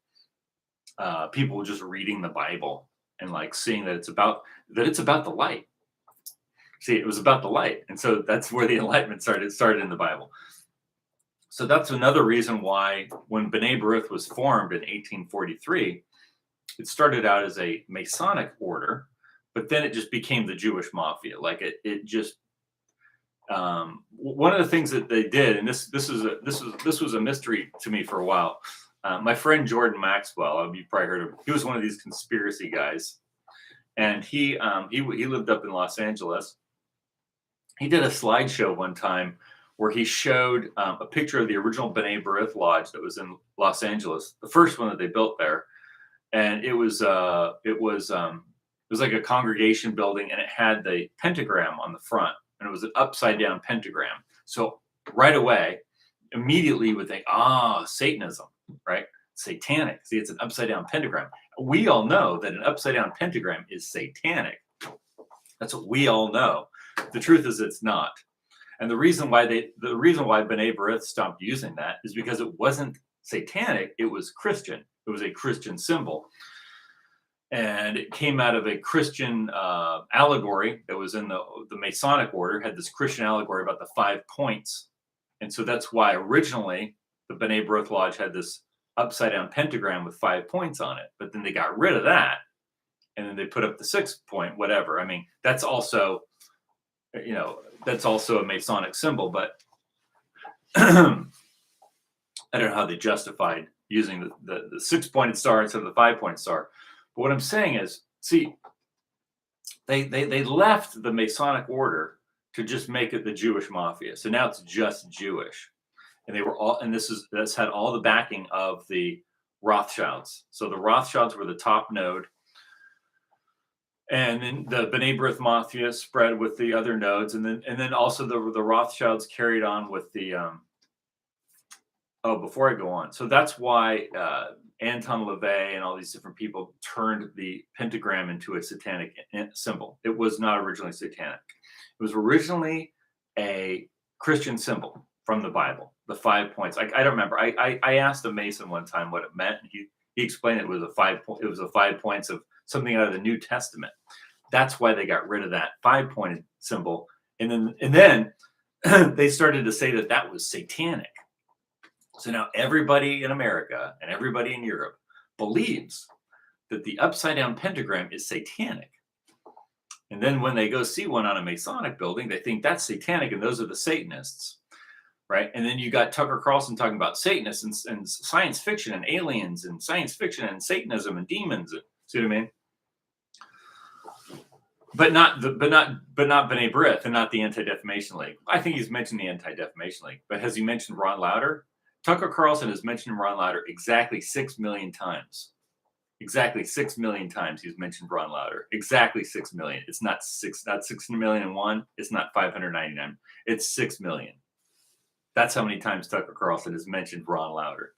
people just reading the Bible and like seeing that it's about the light. See, it was about the light, and so that's where the Enlightenment started. It started in the Bible. So that's another reason why when B'nai B'rith was formed in 1843, it started out as a Masonic order, but then it just became the Jewish Mafia. Like it just. One of the things that they did, and this was a mystery to me for a while. My friend Jordan Maxwell, you probably heard of him. He was one of these conspiracy guys, and he lived up in Los Angeles. He did a slideshow one time where he showed a picture of the original B'nai B'rith Lodge that was in Los Angeles, the first one that they built there, and it was like a congregation building, and it had the pentagram on the front, and it was an upside down pentagram. So right away, immediately you would think, Satanism, right? Satanic. See, it's an upside down pentagram. We all know that an upside down pentagram is satanic. That's what we all know. The truth is it's not. And the reason why B'nai B'rith stopped using that is because it wasn't satanic, it was Christian. It was a Christian symbol. And it came out of a Christian allegory that was in the Masonic order, had this Christian allegory about the 5 points. And so that's why originally the B'nai B'rith Lodge had this upside down pentagram with 5 points on it. But then they got rid of that. And then they put up the 6 point, whatever. I mean, that's also, that's also a Masonic symbol, but I don't know how they justified using the 6-pointed star instead of the 5-pointed star. But what I'm saying is, see, they left the Masonic order to just make it the Jewish mafia. So now it's just Jewish. And they were all, and this had all the backing of the Rothschilds. So the Rothschilds were the top node. And then the B'nai B'rith Mafia spread with the other nodes, and then also the Rothschilds carried on with the. Before I go on, so that's why Anton LaVey and all these different people turned the pentagram into a satanic symbol. It was not originally satanic. It was originally a Christian symbol from the Bible. The 5 points. I don't remember. I asked a Mason one time what it meant, and he explained it was it was 5 points of something out of the New Testament. That's why they got rid of that 5-pointed symbol. And then they started to say that was satanic. So now everybody in America and everybody in Europe believes that the upside down pentagram is satanic. And then when they go see one on a Masonic building, they think that's satanic, and those are the Satanists, right? And then you got Tucker Carlson talking about Satanists and science fiction and aliens and science fiction and Satanism and demons. See what I mean? But not B'nai B'rith and not the Anti-Defamation League. I think he's mentioned the Anti-Defamation League, but has he mentioned Ron Lauder? Tucker Carlson has mentioned Ron Lauder exactly 6 million times. Exactly 6 million times he's mentioned Ron Lauder. Exactly 6 million. It's not 6 million and one. It's not 599. It's 6 million. That's how many times Tucker Carlson has mentioned Ron Lauder.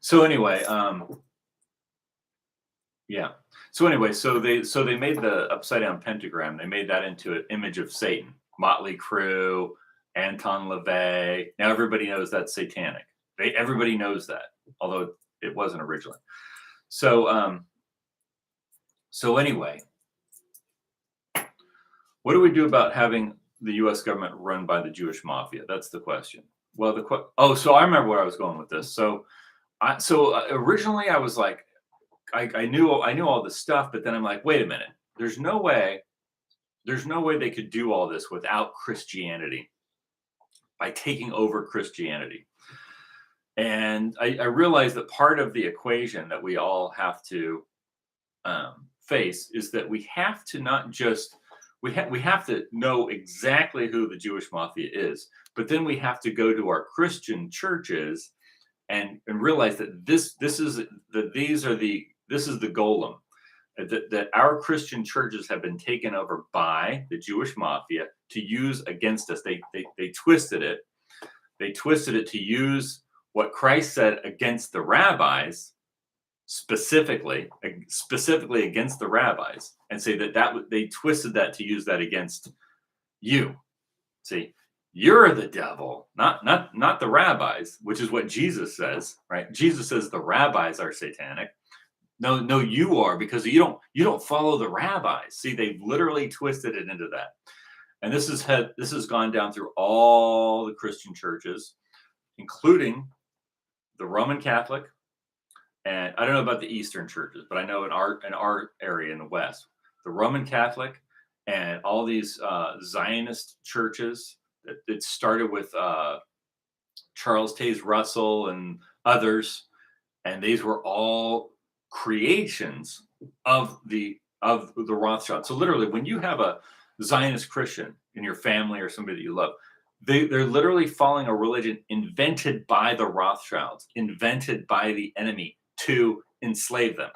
So anyway, yeah. So anyway, so they made the upside down pentagram. They made that into an image of Satan. Motley Crue, Anton LaVey. Now everybody knows that's satanic. Everybody knows that, although it wasn't originally. So anyway, what do we do about having the U.S. government run by the Jewish mafia? That's the question. Well, so I remember where I was going with this. So originally I was like, I knew all this stuff, but then I'm like, wait a minute. There's no way they could do all this without Christianity, by taking over Christianity. And I realized that part of the equation that we all have to face is that we have to not just we have to know exactly who the Jewish mafia is, but then we have to go to our Christian churches and realize that this is the golem, that our Christian churches have been taken over by the Jewish mafia to use against us. They twisted it. They twisted it to use what Christ said against the rabbis, specifically against the rabbis, and say that they twisted that to use that against you. See, you're the devil, not the rabbis, which is what Jesus says, right? Jesus says the rabbis are satanic. No, you are, because you don't follow the rabbis. See, they've literally twisted it into that. And this has gone down through all the Christian churches, including the Roman Catholic, and I don't know about the Eastern churches, but I know in our area in the West, the Roman Catholic and all these Zionist churches. It started with Charles Taze Russell and others, and these were all creations of the Rothschilds. So literally, when you have a Zionist Christian in your family or somebody that you love, they're literally following a religion invented by the Rothschilds, invented by the enemy to enslave them.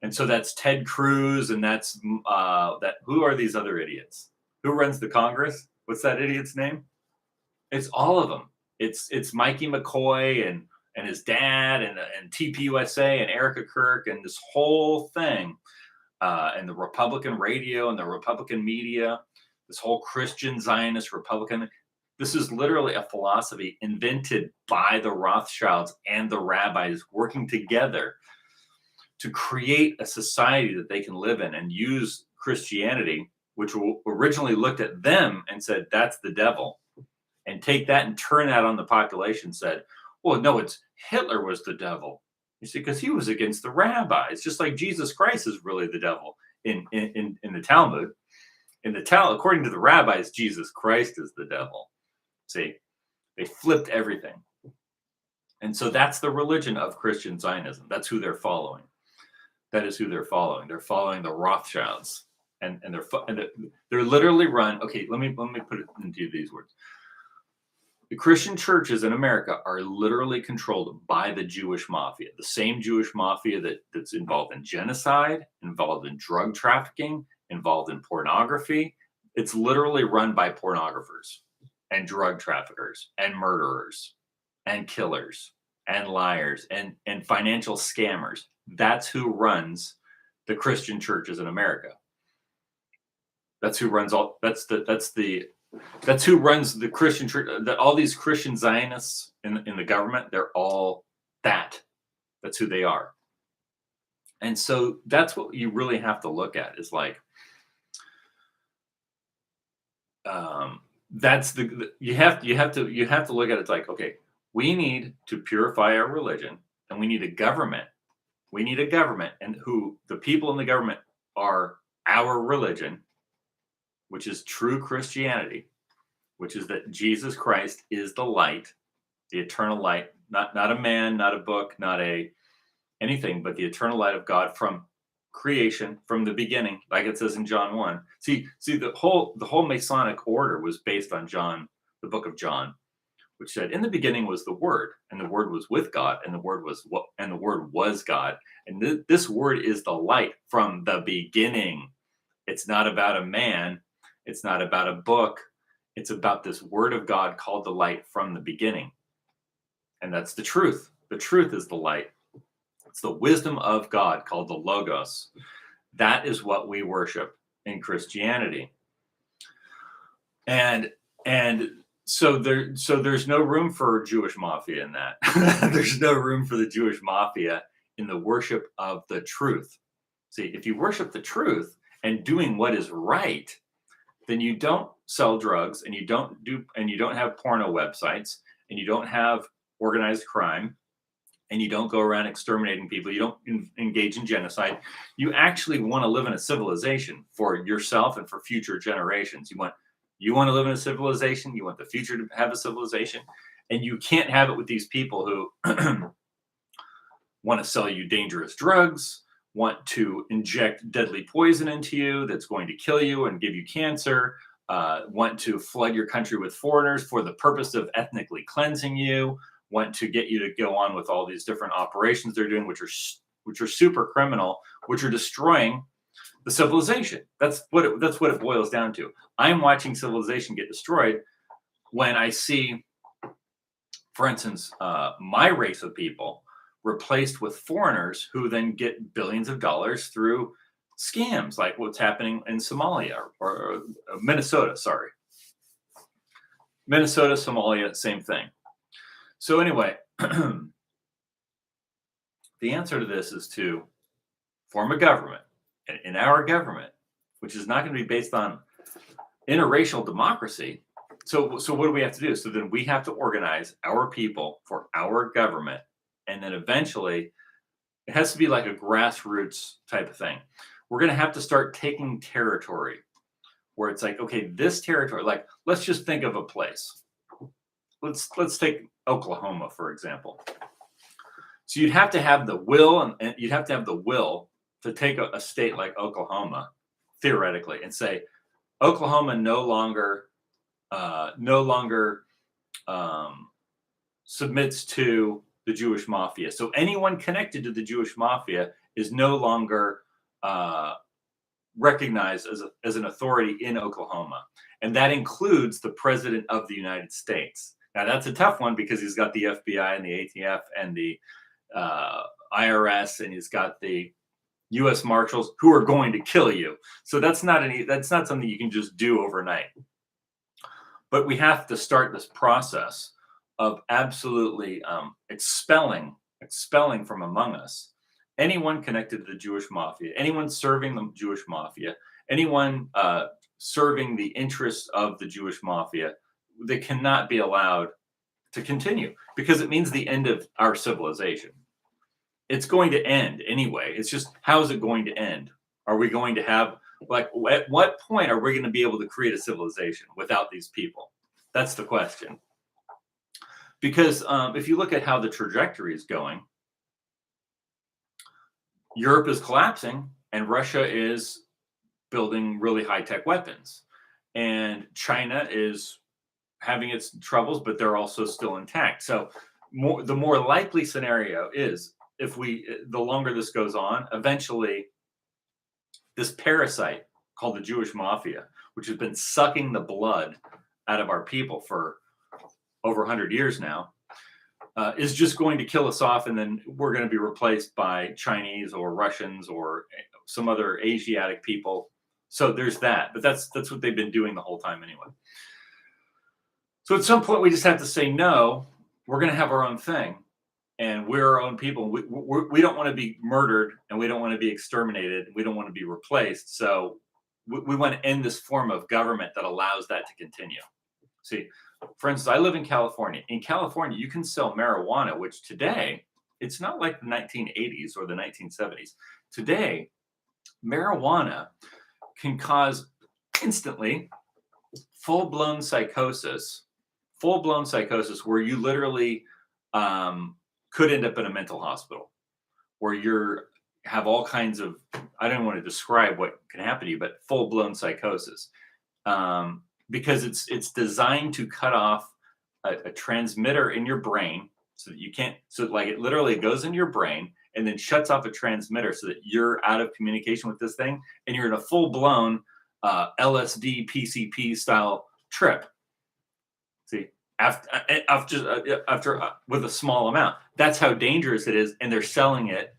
And so that's Ted Cruz, and that's that. Who are these other idiots? Who runs the Congress? What's that idiot's name? It's all of them. It's Mikey McCoy and his dad and TPUSA and Erica Kirk and this whole thing, and the Republican radio and the Republican media, this whole Christian Zionist Republican. This is literally a philosophy invented by the Rothschilds and the rabbis working together to create a society that they can live in and use Christianity, which originally looked at them and said, that's the devil, and take that and turn that on the population, said, well, no, it's Hitler was the devil. You see, because he was against the rabbis, just like Jesus Christ is really the devil in the Talmud. In the Talmud, according to the rabbis, Jesus Christ is the devil. See, they flipped everything. And so that's the religion of Christian Zionism. That's who they're following. That is who they're following. They're following the Rothschilds, and they're literally run. Okay, let me put it into these words. The Christian churches in America are literally controlled by the Jewish mafia, the same Jewish mafia that's involved in genocide, involved in drug trafficking, involved in pornography. It's literally run by pornographers and drug traffickers and murderers and killers and liars and financial scammers. That's who runs the Christian churches in America. That's who runs all. That's who runs the Christian church. All these Christian Zionists in the government, they're all that. That's who they are. And so that's what you really have to look at. Is like, that's you have to look at it. It's like, okay, we need to purify our religion, and we need a government. We need a government, and who the people in the government are our religion, which is true Christianity, which is that Jesus Christ is the light, the eternal light, not a man, not a book, not anything, but the eternal light of God from creation, from the beginning, like it says in John 1. See, the whole Masonic order was based on John, the book of John, which said, in the beginning was the Word, and the Word was with God, and the Word was God. And this Word is the light from the beginning. It's not about a man. It's not about a book. It's about this Word of God called the light from the beginning. And that's the truth. The truth is the light. It's the wisdom of God called the Logos. That is what we worship in Christianity. And so there's no room for Jewish mafia in that. There's no room for the Jewish mafia in the worship of the truth. See, if you worship the truth and doing what is right, then you don't sell drugs, and you don't have porno websites, and you don't have organized crime, and you don't go around exterminating people. You don't engage in genocide. You actually want to live in a civilization for yourself and for future generations. You want to live in a civilization. You want the future to have a civilization, and you can't have it with these people who want to sell you dangerous drugs, want to inject deadly poison into you that's going to kill you and give you cancer, want to flood your country with foreigners for the purpose of ethnically cleansing you, want to get you to go on with all these different operations they're doing, which are super criminal, which are destroying the civilization. That's what it boils down to. I'm watching civilization get destroyed when I see, for instance, my race of people replaced with foreigners who then get billions of dollars through scams like what's happening in Somalia or Minnesota. Sorry. Minnesota, Somalia, same thing. So anyway, the answer to this is to form a government, in our government, which is not going to be based on interracial democracy. So what do we have to do? So then we have to organize our people for our government. And then eventually it has to be like a grassroots type of thing. We're going to have to start taking territory. where it's like, okay, this territory, like, let's just think of a place. Let's take Oklahoma, for example. So you'd have to have the will, and you'd have to have the will to take a state like Oklahoma, theoretically, and say Oklahoma no longer submits to the Jewish mafia. So anyone connected to the Jewish mafia is no longer recognized as an authority in Oklahoma, and that includes the president of the United States. Now that's a tough one because he's got the FBI and the ATF and the IRS, and he's got the U.S. Marshals who are going to kill you. So that's not something you can just do overnight. But we have to start this process of absolutely expelling from among us anyone connected to the Jewish mafia, anyone serving the Jewish mafia, anyone serving the interests of the Jewish mafia. They cannot be allowed to continue because it means the end of our civilization. It's going to end anyway. It's just, how is it going to end? Are we going to have, like, at what point are we going to be able to create a civilization without these people? That's the question. Because if you look at how the trajectory is going, Europe is collapsing and Russia is building really high-tech weapons. And China is having its troubles, but they're also still intact. So the more likely scenario is, the longer this goes on, eventually this parasite called the Jewish mafia, which has been sucking the blood out of our people for over 100 years now, is just going to kill us off, and then we're going to be replaced by Chinese or Russians or some other Asiatic people. So there's that, but that's what they've been doing the whole time anyway. So at some point we just have to say, no, we're going to have our own thing, and we're our own people. We don't want to be murdered, and we don't want to be exterminated. We don't want to be replaced. So we want to end this form of government that allows that to continue. See, for instance, I live in California. In California, you can sell marijuana, which today, it's not like the 1980s or the 1970s. Today, marijuana can cause instantly full-blown psychosis where you literally could end up in a mental hospital, where you have all kinds of, I don't want to describe what can happen to you, but full-blown psychosis. Because it's designed to cut off a transmitter in your brain so that you can't, so like it literally goes into your brain and then shuts off a transmitter so that you're out of communication with this thing and you're in a full-blown LSD PCP style trip. See, after with a small amount, that's how dangerous it is, and they're selling it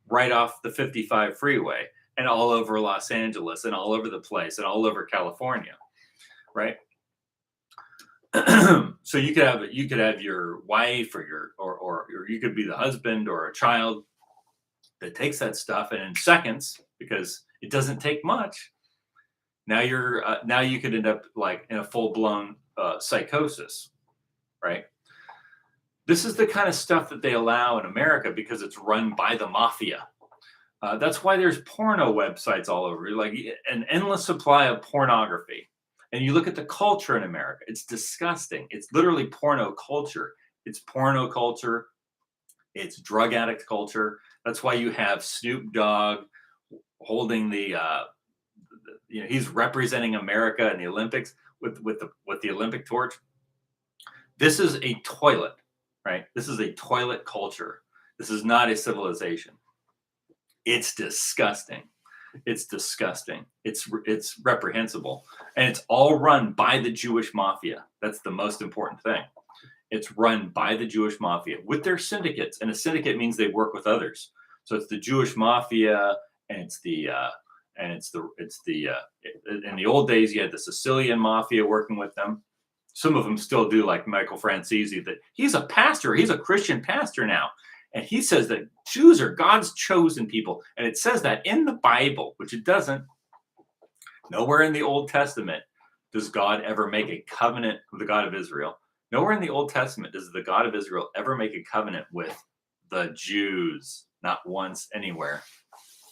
right off the 55 freeway and all over Los Angeles and all over the place and all over California. Right. So you could have your wife or you could be the husband or a child that takes that stuff, and in seconds, because it doesn't take much, now you could end up like in a full-blown psychosis. Right. This is the kind of stuff that they allow in America because it's run by the mafia. That's why there's porno websites all over, like an endless supply of pornography. And you look at the culture in America, it's disgusting. It's literally porno culture. It's porno culture. It's drug addict culture. That's why you have Snoop Dogg holding he's representing America in the Olympics with the Olympic torch. This is a toilet, right? This is a toilet culture. This is not a civilization. It's disgusting. It's disgusting. It's reprehensible. And it's all run by the Jewish mafia. That's the most important thing. It's run by the Jewish mafia with their syndicates. And a syndicate means they work with others. So it's the Jewish mafia, and in the old days, you had the Sicilian mafia working with them. Some of them still do, like Michael Francesi, that he's a pastor. He's a Christian pastor now. And he says that Jews are God's chosen people. And it says that in the Bible, which it doesn't. Nowhere in the Old Testament does God ever make a covenant with the God of Israel. Nowhere in the Old Testament does the God of Israel ever make a covenant with the Jews. Not once anywhere.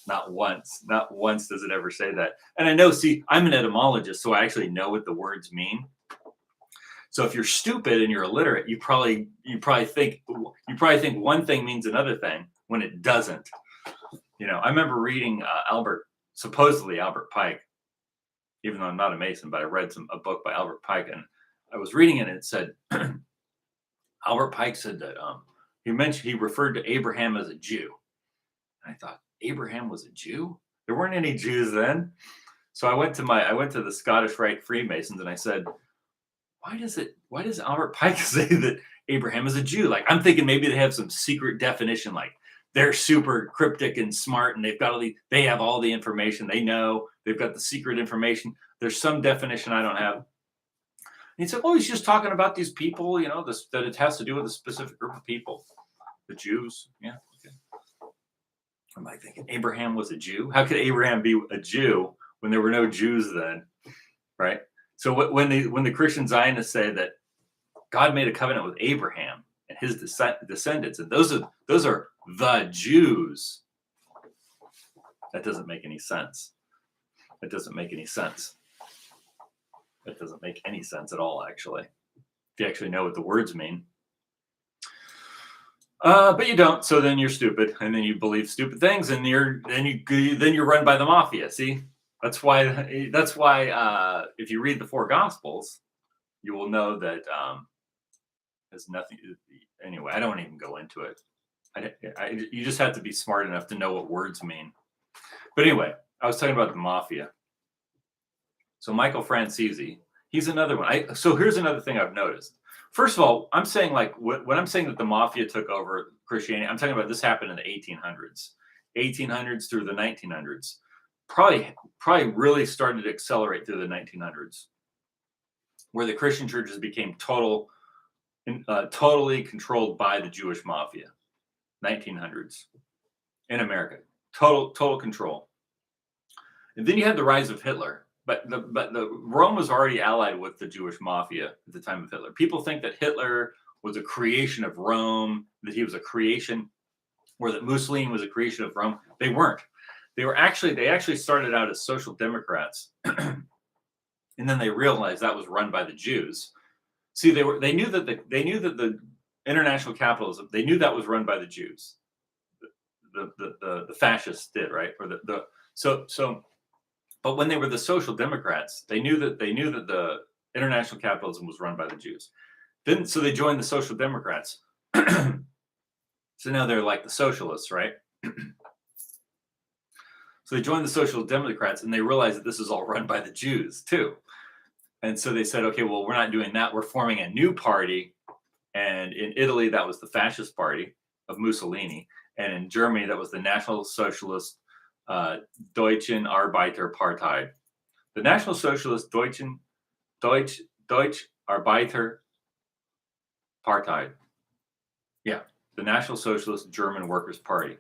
Not once. Not once does it ever say that. And I know, see, I'm an etymologist, so I actually know what the words mean. So if you're stupid and you're illiterate, you probably think one thing means another thing when it doesn't. I remember reading supposedly Albert Pike, even though I'm not a Mason, but I read a book by Albert Pike, and I was reading it, and it said Albert Pike said that he referred to Abraham as a Jew. And I thought, Abraham was a Jew? There weren't any Jews then. So I went to the Scottish Rite Freemasons, and I said, why does Albert Pike say that Abraham is a Jew? Like, I'm thinking maybe they have some secret definition, like they're super cryptic and smart, and they have all the information. They know they've got the secret information. There's some definition I don't have. And he said, "Oh, he's just talking about these people, that it has to do with a specific group of people, the Jews." Yeah. Okay. I'm like thinking, Abraham was a Jew? How could Abraham be a Jew when there were no Jews then, right? So when the Christian Zionists say that God made a covenant with Abraham and his descendants, and those are the Jews, that doesn't make any sense. That doesn't make any sense. That doesn't make any sense at all, actually, if you actually know what the words mean. But you don't. So then you're stupid, and then you believe stupid things, and you're run by the mafia. See, that's why if you read the four Gospels, you will know that there's nothing. Anyway, I don't even go into it. You just have to be smart enough to know what words mean. But anyway, I was talking about the mafia. So Michael Francese, he's another one. So here's another thing I've noticed. First of all, I'm saying when I'm saying that the mafia took over Christianity, I'm talking about this happened in the 1800s through the 1900s. Probably really started to accelerate through the 1900s, where the Christian churches became totally controlled by the Jewish mafia. 1900s in America, total control. And then you had the rise of Hitler. But the Rome was already allied with the Jewish mafia at the time of Hitler. People think that Hitler was a creation of Rome, that he was a creation, or that Mussolini was a creation of Rome. They weren't. They actually started out as social democrats, and then they realized that was run by the Jews. See, they knew that the international capitalism, they knew that was run by the Jews. The fascists did, right? Or But when they were the social democrats, they knew that the international capitalism was run by the Jews. So they joined the social democrats. So now they're like the socialists, right? So they joined the social democrats, and they realized that this is all run by the Jews too. And so they said, okay, well, we're not doing that. We're forming a new party. And in Italy, that was the fascist party of Mussolini. And in Germany, that was the National Socialist Deutschen Arbeiterpartei. The National Socialist Deutsch Arbeiter Partei. Yeah, the National Socialist German Workers' Party.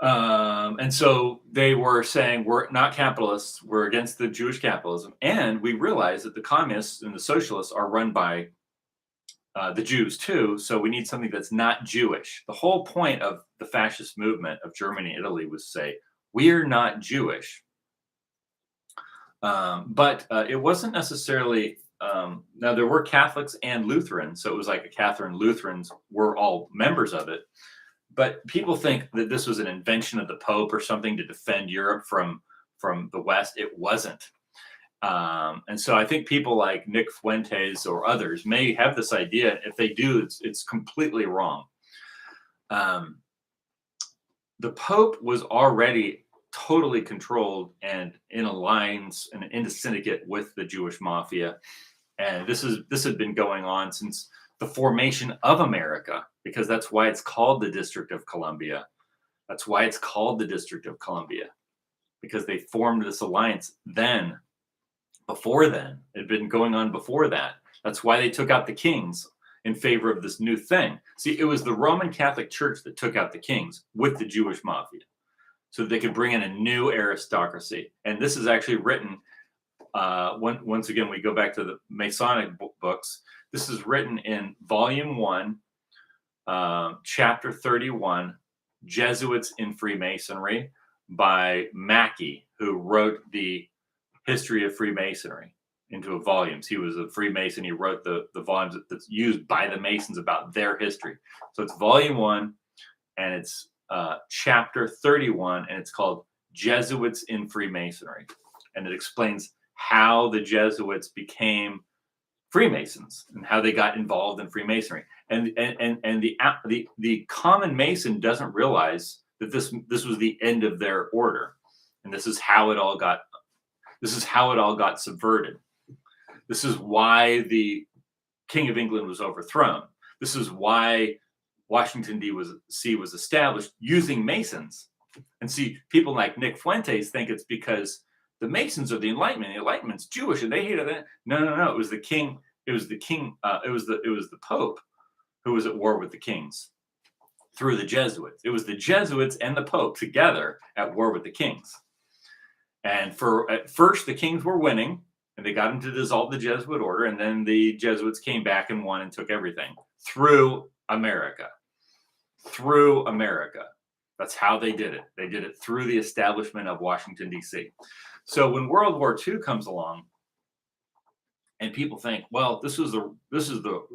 And so they were saying, we're not capitalists, we're against the Jewish capitalism. And we realize that the communists and the socialists are run by the Jews too, so we need something that's not Jewish. The whole point of the fascist movement of Germany and Italy was to say, we're not Jewish. But it wasn't necessarily, now there were Catholics and Lutherans, so it was like a Catherine Lutherans were all members of it. But people think that this was an invention of the Pope or something to defend Europe from the West. It wasn't. And so I think people like Nick Fuentes or others may have this idea. If they do, it's completely wrong. The Pope was already totally controlled and in alliance and in a syndicate with the Jewish mafia. And this had been going on since the formation of America, because that's why it's called the District of Columbia. That's why it's called the District of Columbia, because they formed this alliance then. Before then, it had been going on before that. That's why they took out the kings in favor of this new thing. See, it was the Roman Catholic Church that took out the kings with the Jewish mafia so that they could bring in a new aristocracy. And this is actually written, once again, we go back to the Masonic books. This is written in Volume 1, Chapter 31, Jesuits in Freemasonry by Mackey, who wrote the history of Freemasonry into a volumes. He was a Freemason. He wrote the volumes that's used by the Masons about their history. So it's volume 1, and it's chapter 31, and it's called Jesuits in Freemasonry. And it explains how the Jesuits became Freemasons and how they got involved in Freemasonry. And the common Mason doesn't realize that this was the end of their order, and this is how it all got subverted. This is why the King of England was overthrown. This is why Washington D.C. was established using Masons. And see, people like Nick Fuentes think it's because the Masons are the Enlightenment. The Enlightenment's Jewish, and they hated it. No. It was the king. It was the king. It was the Pope who was at war with the kings through the Jesuits. It was the Jesuits and the Pope together at war with the kings. And at first, the kings were winning, and they got them to dissolve the Jesuit order. And then the Jesuits came back and won and took everything through America. Through America. That's how they did it. They did it through the establishment of Washington, D.C. So when World War II comes along, and people think, well, this is the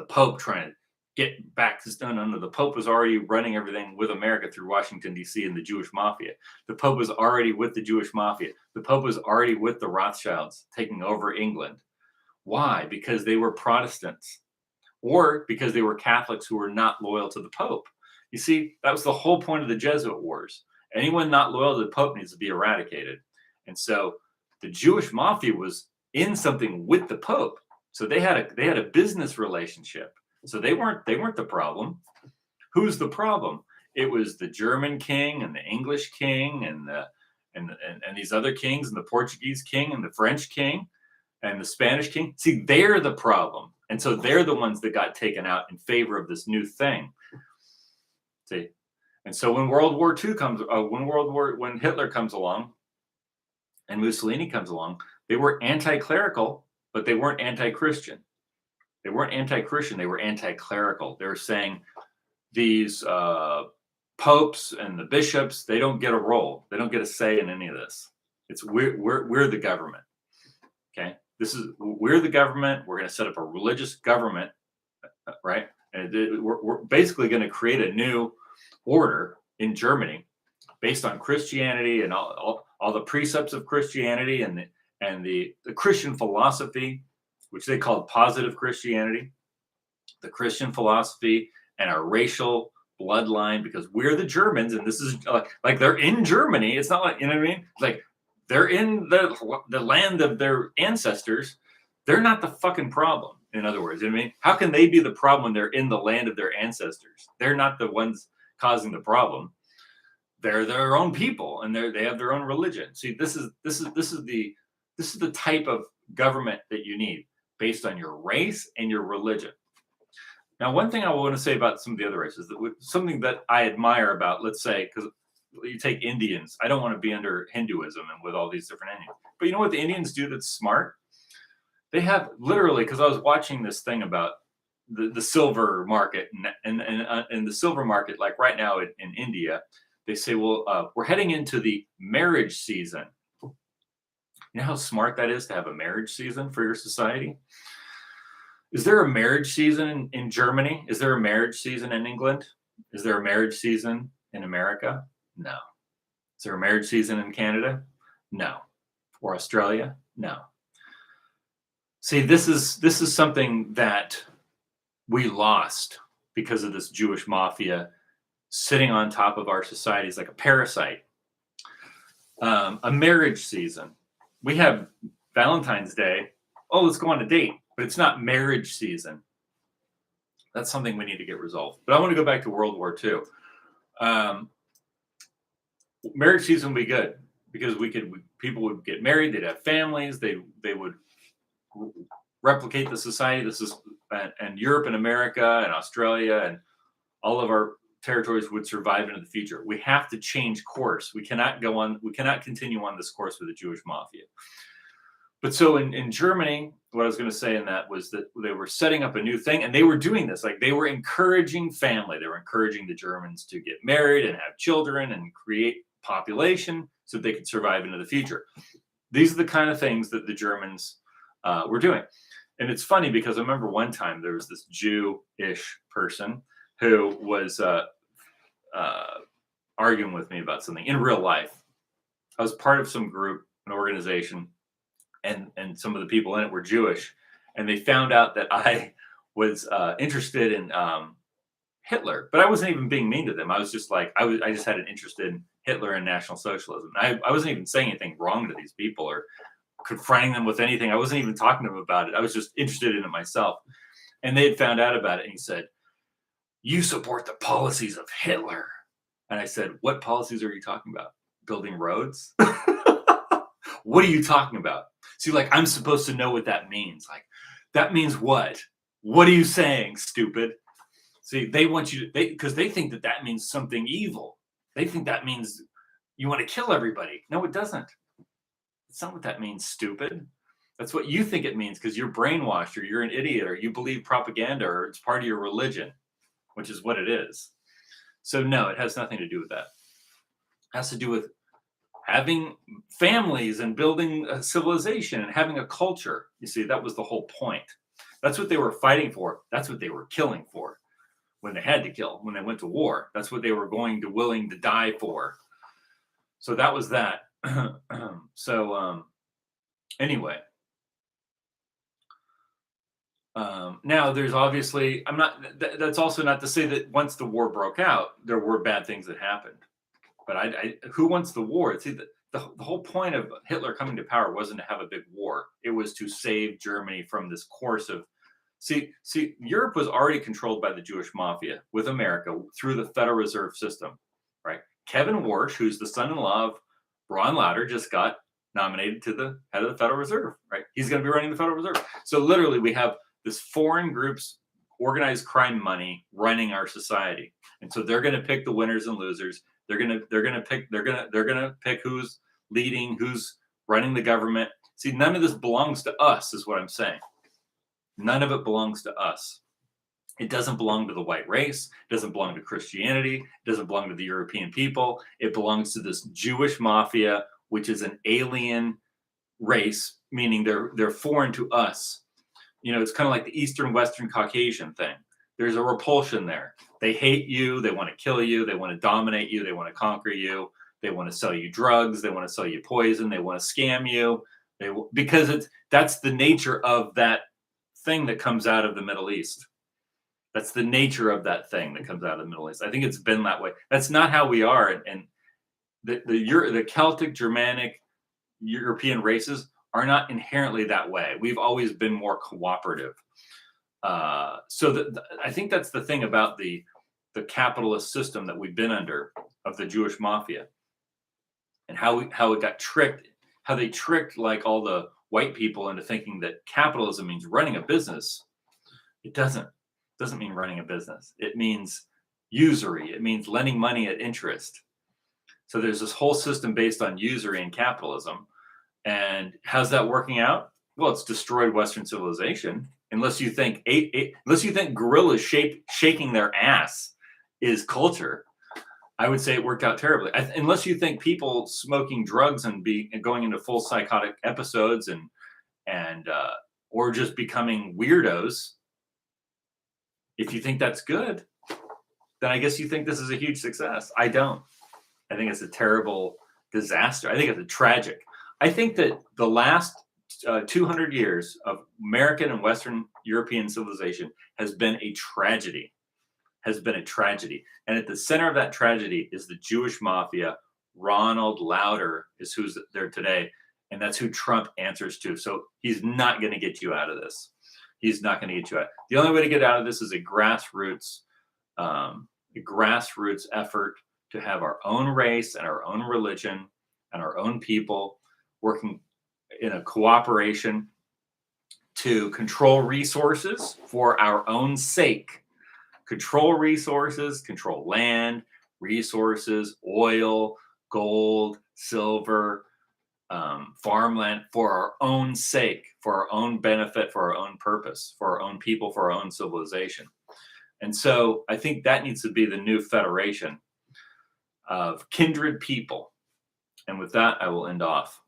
Pope trying to get back to stone under. The Pope was already running everything with America through Washington, D.C. and the Jewish mafia. The Pope was already with the Jewish mafia. The Pope was already with the Rothschilds taking over England. Why? Because they were Protestants, or because they were Catholics who were not loyal to the Pope. You see, that was the whole point of the Jesuit wars. Anyone not loyal to the Pope needs to be eradicated. And so the Jewish mafia was in something with the Pope. So they had a business relationship. So they weren't the problem. Who's the problem? It was the German king and the English king and these other kings, and the Portuguese king and the French king and the Spanish king. See, they're the problem. And so they're the ones that got taken out in favor of this new thing. See? And so when World War II comes, when Hitler comes along and Mussolini comes along, they were anti-clerical, but they weren't anti-Christian. They weren't anti-Christian. They were anti-clerical. They were saying these popes and the bishops, they don't get a role. They don't get a say in any of this. It's we're the government. Okay, we're the government. We're going to set up a religious government, right? And we're basically going to create a new order in Germany based on Christianity and all the precepts of Christianity and the Christian philosophy, which they called positive Christianity, the Christian philosophy, and our racial bloodline, because we're the Germans, and this is like they're in Germany. It's not like, you know what I mean? Like they're in the land of their ancestors. They're not the fucking problem. In other words, you know what I mean? How can they be the problem when they're in the land of their ancestors? They're not the ones causing the problem. They're their own people, and they have their own religion. See, this is the type of government that you need based on your race and your religion. Now, one thing I want to say about some of the other races, something that I admire about, let's say, because you take Indians. I don't want to be under Hinduism and with all these different Indians. But you know what the Indians do that's smart? They have literally, because I was watching this thing about the silver market and the silver market, like right now in India, they say, well, we're heading into the marriage season. You know how smart that is to have a marriage season for your society? Is there a marriage season in Germany? Is there a marriage season in England? Is there a marriage season in America? No. Is there a marriage season in Canada? No. Or Australia? No. See, this is something that we lost because of this Jewish mafia sitting on top of our societies like a parasite. A marriage season. We have Valentine's Day. Oh, let's go on a date. But it's not marriage season. That's something we need to get resolved. But I want to go back to World War II. Marriage season would be good because people would get married. They'd have families. They would replicate the society. And Europe and America and Australia and all of our territories would survive into the future. We have to change course. We cannot continue on this course with the Jewish mafia. But so in Germany, what I was going to say in that was that they were setting up a new thing, and they were doing this. Like, they were encouraging family. They were encouraging the Germans to get married and have children and create population so they could survive into the future. These are the kind of things that the Germans were doing. And it's funny because I remember one time there was this Jewish person who was arguing with me about something in real life. I was part of some group, an organization, and some of the people in it were Jewish, and they found out that I was interested in Hitler, but I wasn't even being mean to them. I was just like, I just had an interest in Hitler and National Socialism. I wasn't even saying anything wrong to these people or confronting them with anything. I wasn't even talking to them about it. I was just interested in it myself. And they had found out about it, and he said, "You support the policies of Hitler." And I said, "What policies are you talking about? Building roads?" What are you talking about? See, like, I'm supposed to know what that means. Like, that means what? What are you saying, stupid? See, they want you to, because they think that that means something evil. They think that means you want to kill everybody. No, it doesn't. It's not what that means, stupid. That's what you think it means because you're brainwashed or you're an idiot or you believe propaganda or it's part of your religion, which is what it is. So, no, it has nothing to do with that. It has to do with having families and building a civilization and having a culture. You see, that was the whole point. That's what they were fighting for. That's what they were killing for when they had to kill, when they went to war. That's what they were willing to die for. So that was that. Anyway. Now there's obviously, that's also not to say that once the war broke out, there were bad things that happened. But who wants the war? See, the whole point of Hitler coming to power wasn't to have a big war. It was to save Germany from this course of, see, Europe was already controlled by the Jewish mafia with America through the Federal Reserve System, right? Kevin Warsh, who's the son-in-law of Ron Lauder, just got nominated to the head of the Federal Reserve, right? He's going to be running the Federal Reserve. So literally we have this foreign groups, organized crime money running our society. And so they're going to pick the winners and losers. They're gonna pick who's leading, who's running the government. See, none of this belongs to us, is what I'm saying. None of it belongs to us. It doesn't belong to the white race. It doesn't belong to Christianity. It doesn't belong to the European people. It belongs to this Jewish mafia, which is an alien race, meaning they're foreign to us. You know, it's kind of like the Eastern Western Caucasian thing. There's a repulsion there. They hate you. They want to kill you. They want to dominate you. They want to conquer you. They want to sell you drugs. They want to sell you poison. They want to scam you. Because that's the nature of that thing that comes out of the Middle East. That's the nature of that thing that comes out of the Middle East. I think it's been that way. That's not how we are. And the Celtic, Germanic, European races are not inherently that way. We've always been more cooperative. So I think that's the thing about the capitalist system that we've been under of the Jewish mafia, and how it got tricked, how they tricked like all the white people into thinking that capitalism means running a business. It doesn't mean running a business. It means usury. It means lending money at interest. So there's this whole system based on usury and capitalism. And how's that working out? Well, it's destroyed Western civilization. Unless you think gorillas shaking their ass is culture, I would say it worked out terribly. Unless you think people smoking drugs and going into full psychotic episodes and or just becoming weirdos, if you think that's good, then I guess you think this is a huge success. I don't. I think it's a terrible disaster. I think it's a tragic. I think that the last 200 years of American and Western European civilization has been a tragedy. And at the center of that tragedy is the Jewish mafia. Ronald Lauder is who's there today. And that's who Trump answers to. So he's not going to get you out of this. He's not going to get you out. The only way to get out of this is a grassroots effort to have our own race and our own religion and our own people working in a cooperation to control resources for our own sake. Control resources, control land, resources, oil, gold, silver, farmland for our own sake, for our own benefit, for our own purpose, for our own people, for our own civilization. And so I think that needs to be the new federation of kindred people. And with that, I will end off.